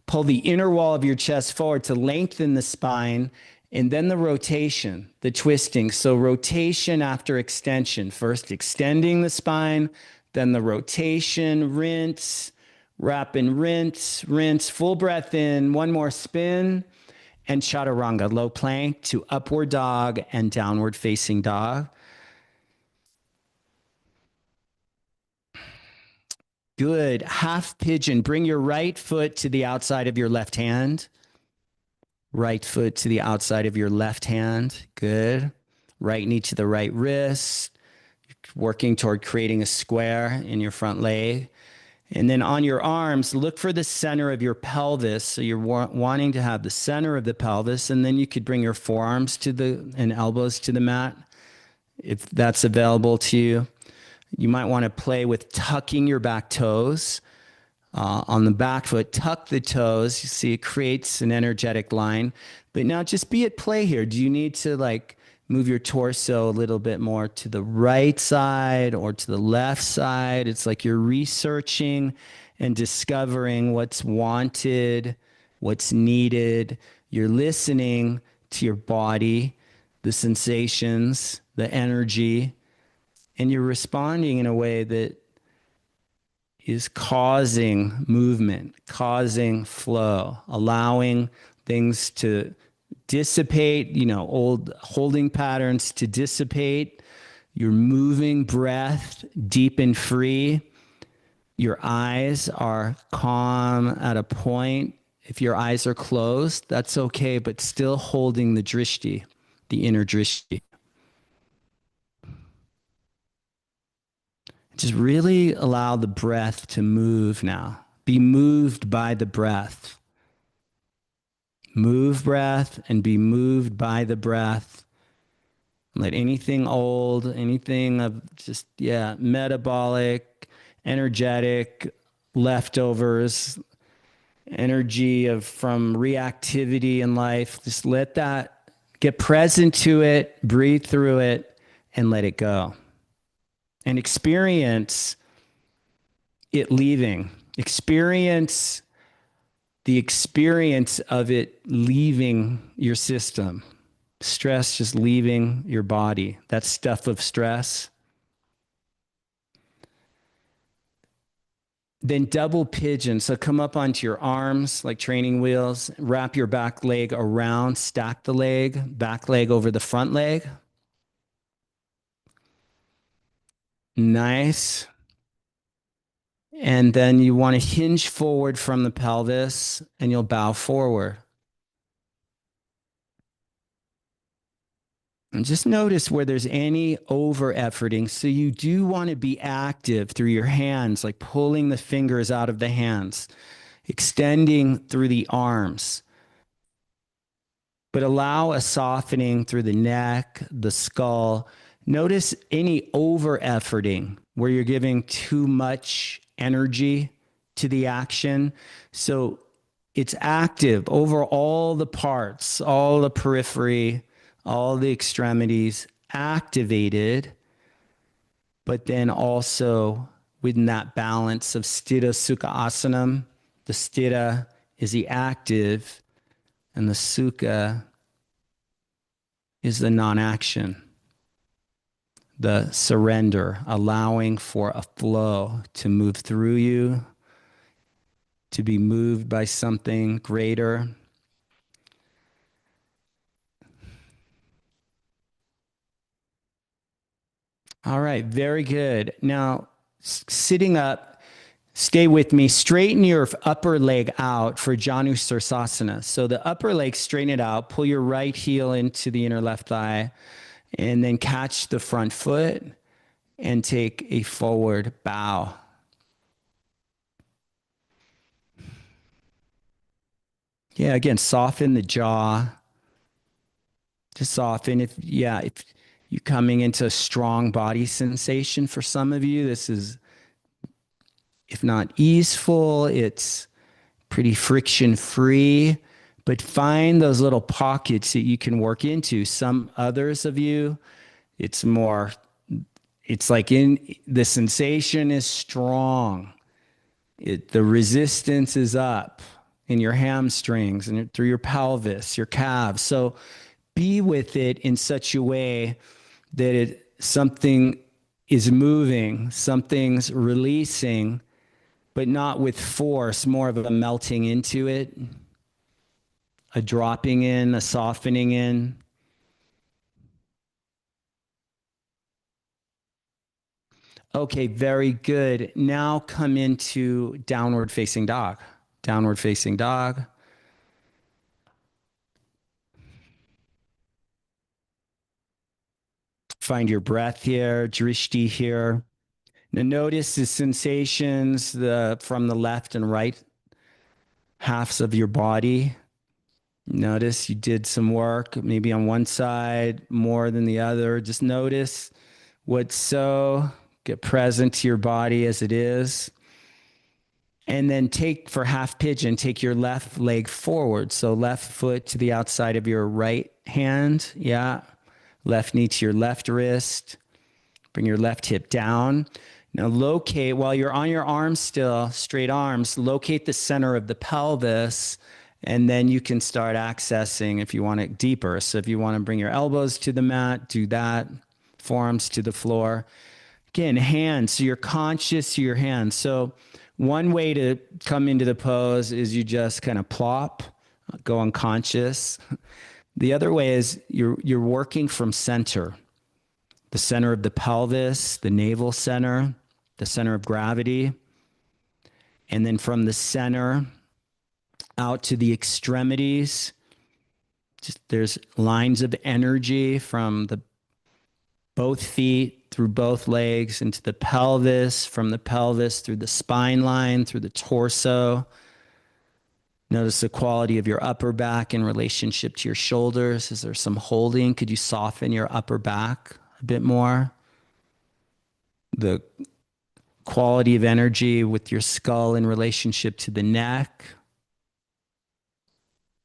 Pull the inner wall of your chest forward to lengthen the spine, and then the rotation, the twisting. So rotation after extension. First extending the spine, then the rotation, rinse, wrap and rinse, rinse, full breath in, one more spin, and chaturanga, low plank to upward dog and downward facing dog. Good. Half pigeon. Bring your right foot to the outside of your left hand. Right foot to the outside of your left hand. Good. Right knee to the right wrist. Working toward creating a square in your front leg. And then on your arms, look for the center of your pelvis. So you're wanting to have the center of the pelvis. And then you could bring your forearms to and elbows to the mat if that's available to you. You might want to play with tucking your back toes. On the back foot, tuck the toes. You see it creates an energetic line. But now just be at play here. Do you need to like move your torso a little bit more to the right side or to the left side? It's like you're researching and discovering what's wanted, what's needed. You're listening to your body, the sensations, the energy. And you're responding in a way that is causing movement, causing flow, allowing things to dissipate, old holding patterns to dissipate. You're moving breath deep and free. Your eyes are calm at a point. If your eyes are closed, that's okay, but still holding the drishti, the inner drishti. Just really allow the breath to move now. Be moved by the breath. Move breath and be moved by the breath. Let anything old, anything of just, metabolic, energetic, leftovers, energy from reactivity in life, just let that get present to it, breathe through it, and let it go. And experience it leaving. Experience the experience of it leaving your system. Stress just leaving your body. That stuff of stress. Then double pigeon. So come up onto your arms like training wheels. Wrap your back leg around. Stack the leg. Back leg over the front leg. Nice. And then you want to hinge forward from the pelvis and you'll bow forward. And just notice where there's any over efforting. So you do want to be active through your hands, like pulling the fingers out of the hands, extending through the arms. But allow a softening through the neck, the skull. Notice any over efforting where you're giving too much energy to the action. So it's active over all the parts, all the periphery, all the extremities activated, but then also within that balance of Sthita Sukha Asanam, the Sthita is the active and the Sukha is the non-action, the surrender, allowing for a flow to move through you, to be moved by something greater. All right, very good. Now, sitting up, stay with me. Straighten your upper leg out for Janu Sirsasana. So the upper leg, straighten it out. Pull your right heel into the inner left thigh, and then catch the front foot and take a forward bow. Yeah, again, soften the jaw. Just soften. If you're coming into a strong body sensation for some of you, this is, if not easeful, it's pretty friction-free, but find those little pockets that you can work into. Some others of you, it's like the sensation is strong. The resistance is up in your hamstrings and through your pelvis, your calves. So be with it in such a way that something is moving, something's releasing, but not with force, more of a melting into it, a dropping in, a softening in. Okay, very good. Now come into downward facing dog. Downward facing dog. Find your breath here, drishti here. Now notice the sensations from the left and right halves of your body. Notice you did some work, maybe on one side more than the other. Just notice what's so, get present to your body as it is. And then for half pigeon, take your left leg forward. So left foot to the outside of your right hand. Yeah. Left knee to your left wrist. Bring your left hip down. Now locate, while you're on your arms still, straight arms, locate the center of the pelvis, and then you can start accessing if you want it deeper. So if you want to bring your elbows to the mat, do that. Forearms to the floor. Again, hands, so you're conscious to your hands. So one way to come into the pose is you just kind of plop, go unconscious. The other way is you're working from center. The center of the pelvis, the navel center, the center of gravity. And then from the center out to the extremities, there's lines of energy from both feet through both legs into the pelvis, from the pelvis through the spine line, through the torso. Notice the quality of your upper back in relationship to your shoulders. Is there some holding? Could you soften your upper back a bit more? The quality of energy with your skull in relationship to the neck.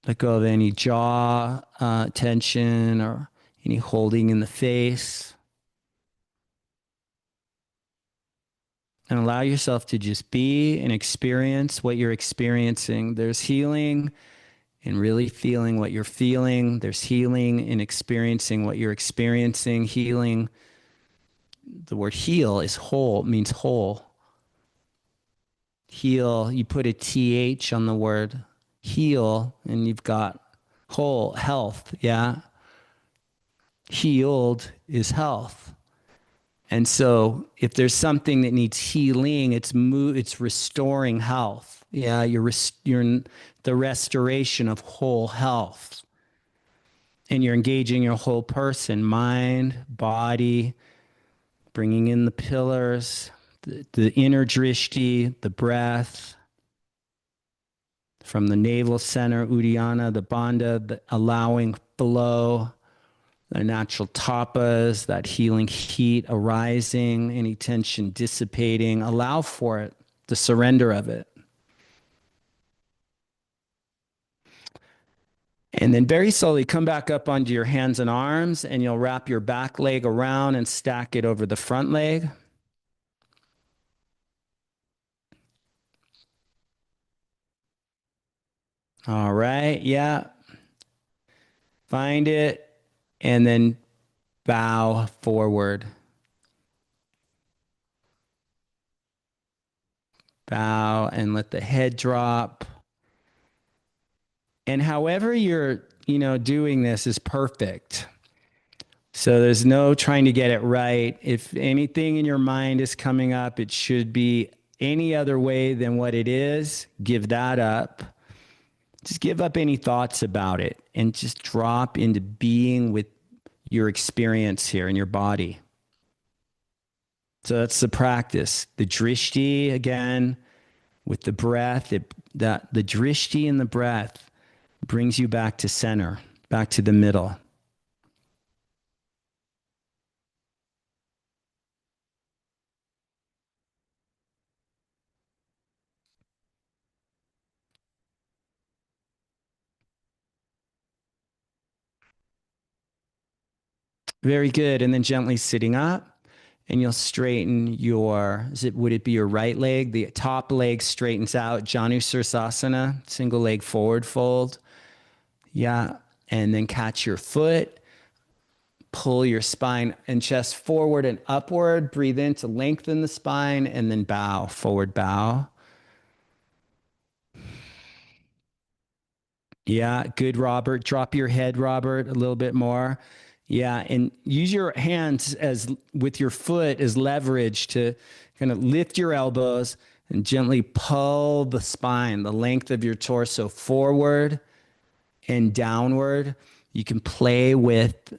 Let go of any jaw tension or any holding in the face. And allow yourself to just be and experience what you're experiencing. There's healing and really feeling what you're feeling. There's healing in experiencing what you're experiencing. Healing, the word heal is whole, means whole. Heal, you put a TH on the word heal, and you've got whole, health, yeah? Healed is health. And so if there's something that needs healing, it's restoring health. Yeah, you're in the restoration of whole health. And you're engaging your whole person, mind, body, bringing in the pillars, the inner drishti, the breath, from the navel center, Uddiyana, the bandha, the allowing flow, the natural tapas, that healing heat arising, any tension dissipating. Allow for it, the surrender of it. And then very slowly come back up onto your hands and arms, and you'll wrap your back leg around and stack it over the front leg. All right, yeah. Find it, and then bow forward. Bow and let the head drop. And however you're, doing this is perfect. So there's no trying to get it right. If anything in your mind is coming up, it should be any other way than what it is. Give that up. Just give up any thoughts about it and just drop into being with your experience here in your body. So that's the practice. The drishti, again, with the breath, the drishti and the breath brings you back to center, back to the middle. Very good. And then gently sitting up, and you'll straighten would it be your right leg? The top leg straightens out, Janu Sirsasana, single leg forward fold. Yeah. And then catch your foot, pull your spine and chest forward and upward. Breathe in to lengthen the spine, and then bow, forward bow. Yeah, good, Robert. Drop your head, Robert, a little bit more. Yeah, and use your hands with your foot as leverage to kind of lift your elbows and gently pull the spine, the length of your torso forward and downward. You can play with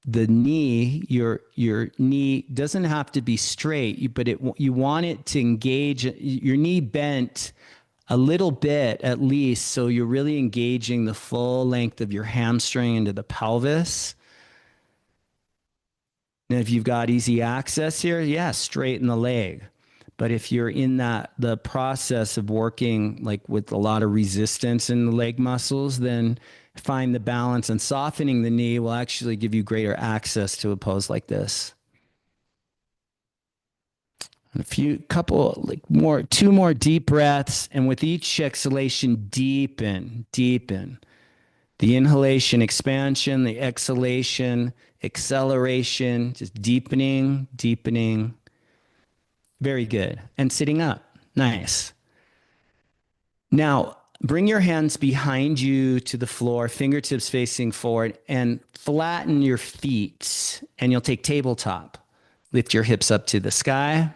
the knee. Your knee doesn't have to be straight, but you want it to engage your knee bent a little bit at least, so you're really engaging the full length of your hamstring into the pelvis. And if you've got easy access here, yeah, straighten the leg. But if you're in the process of working like with a lot of resistance in the leg muscles, then find the balance, and softening the knee will actually give you greater access to a pose like this. And two more deep breaths, and with each exhalation, deepen. The inhalation, expansion, the exhalation, acceleration, just deepening. Very good. And sitting up. Nice. Now, bring your hands behind you to the floor, fingertips facing forward, and flatten your feet, and you'll take tabletop. Lift your hips up to the sky.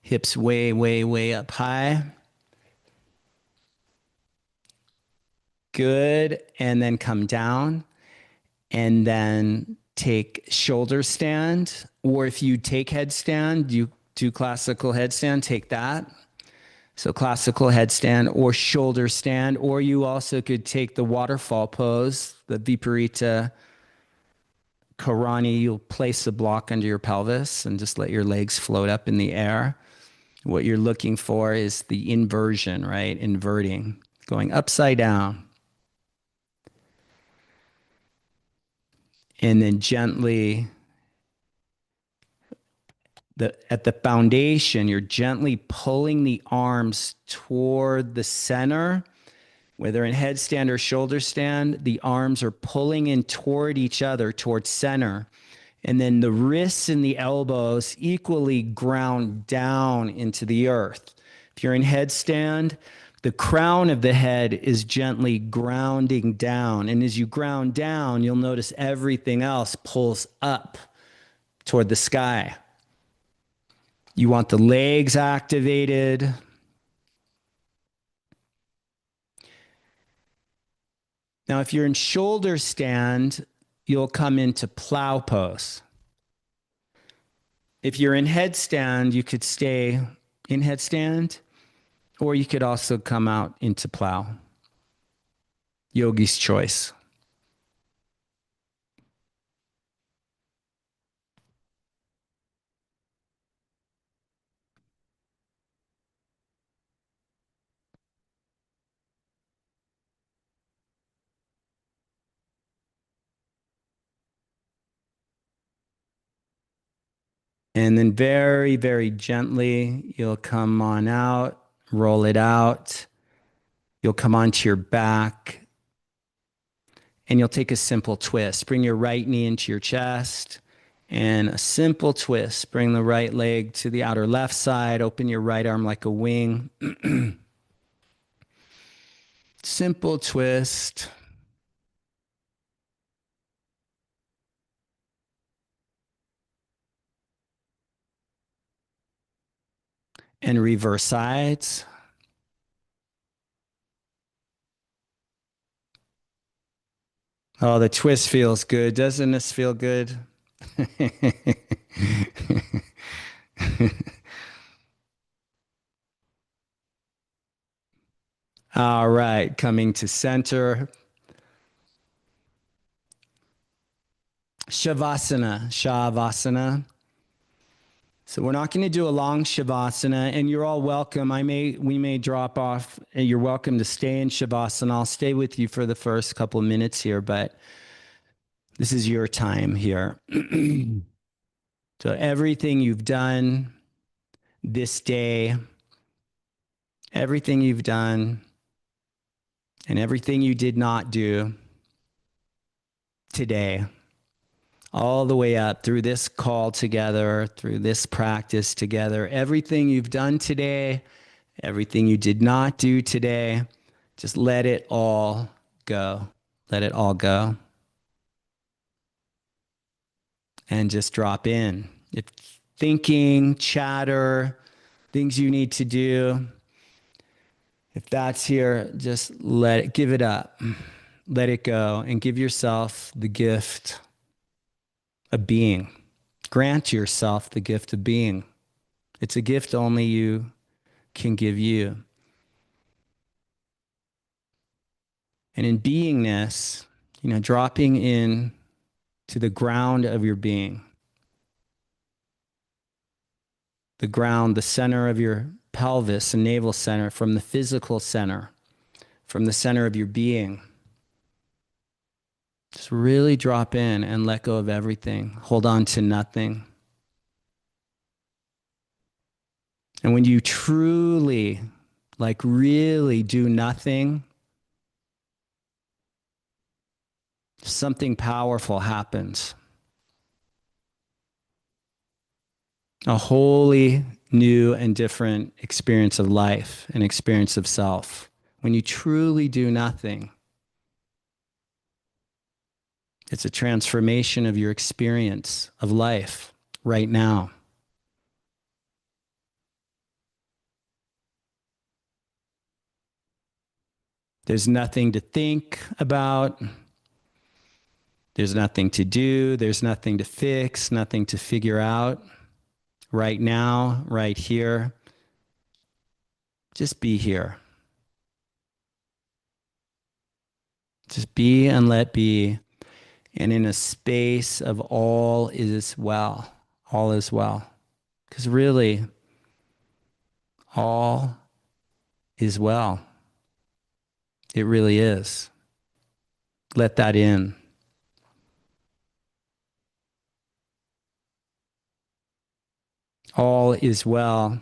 Hips way, way, way up high. Good. And then come down, and then take shoulder stand. Or if you take headstand, you do classical headstand, take that. So classical headstand or shoulder stand, or you also could take the waterfall pose, the Viparita Karani. You'll place a block under your pelvis and just let your legs float up in the air. What you're looking for is the inversion, right? Inverting, going upside down. And then gently, at the foundation, you're gently pulling the arms toward the center, Whether in headstand or shoulder stand, the arms are pulling in toward each other, towards center. And then the wrists and the elbows equally ground down into the earth. If you're in headstand, the crown of the head is gently grounding down. And as you ground down, you'll notice everything else pulls up toward the sky. You want the legs activated. Now, if you're in shoulder stand, you'll come into plow pose. If you're in headstand, you could stay in headstand, or you could also come out into plow. Yogi's choice. And then very, very gently, you'll come on out, roll it out. You'll come onto your back and you'll take a simple twist. Bring your right knee into your chest and a simple twist. Bring the right leg to the outer left side. Open your right arm like a wing. Simple twist. And reverse sides. Oh, the twist feels good. Doesn't this feel good? All right, coming to center. Shavasana. So we're not going to do a long Shavasana, and you're all welcome. We may drop off. You're welcome to stay in Shavasana. I'll stay with you for the first couple of minutes here, but this is your time here. So everything you've done this day, everything you've done, and everything you did not do today, all the way up through this call together, through this practice together, everything you've done today, everything you did not do today, just let it all go. Let it all go. And just drop in. If thinking, chatter, things you need to do, if that's here, just give it up. Let it go and give yourself the gift of being. Grant yourself the gift of being. It's a gift only you can give you. And in beingness, dropping in to the ground of your being. The ground, the center of your pelvis and navel center, from the physical center, from the center of your being. Just really drop in and let go of everything. Hold on to nothing. And when you truly, really do nothing, something powerful happens. A wholly new and different experience of life, an experience of self. When you truly do nothing, it's a transformation of your experience of life right now. There's nothing to think about. There's nothing to do. There's nothing to fix, nothing to figure out. Right now, right here. Just be here. Just be and let be. And in a space of all is well. All is well. Because really, all is well. It really is. Let that in. All is well.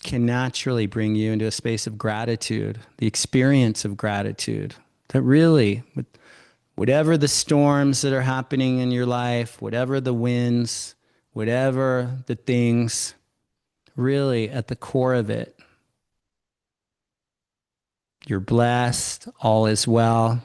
can naturally bring you into a space of gratitude, the experience of gratitude. That really, whatever the storms that are happening in your life, whatever the winds, whatever the things, really at the core of it, you're blessed, all is well.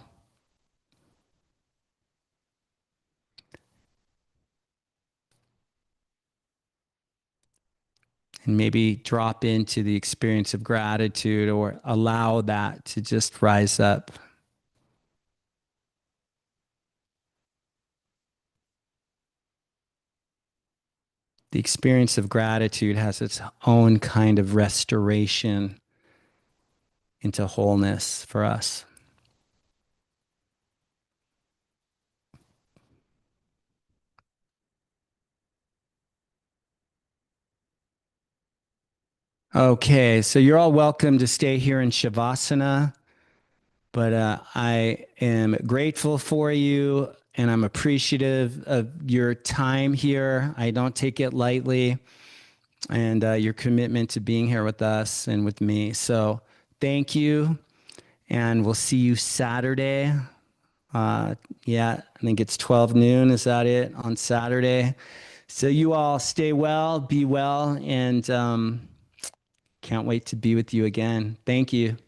And maybe drop into the experience of gratitude or allow that to just rise up. The experience of gratitude has its own kind of restoration into wholeness for us. Okay, so you're all welcome to stay here in Shavasana, but I am grateful for you and I'm appreciative of your time here. I don't take it lightly, and your commitment to being here with us and with me. So thank you, and we'll see you Saturday. Yeah, I think it's 12 noon. Is that it on Saturday? So you all stay well, be well, and can't wait to be with you again. Thank you.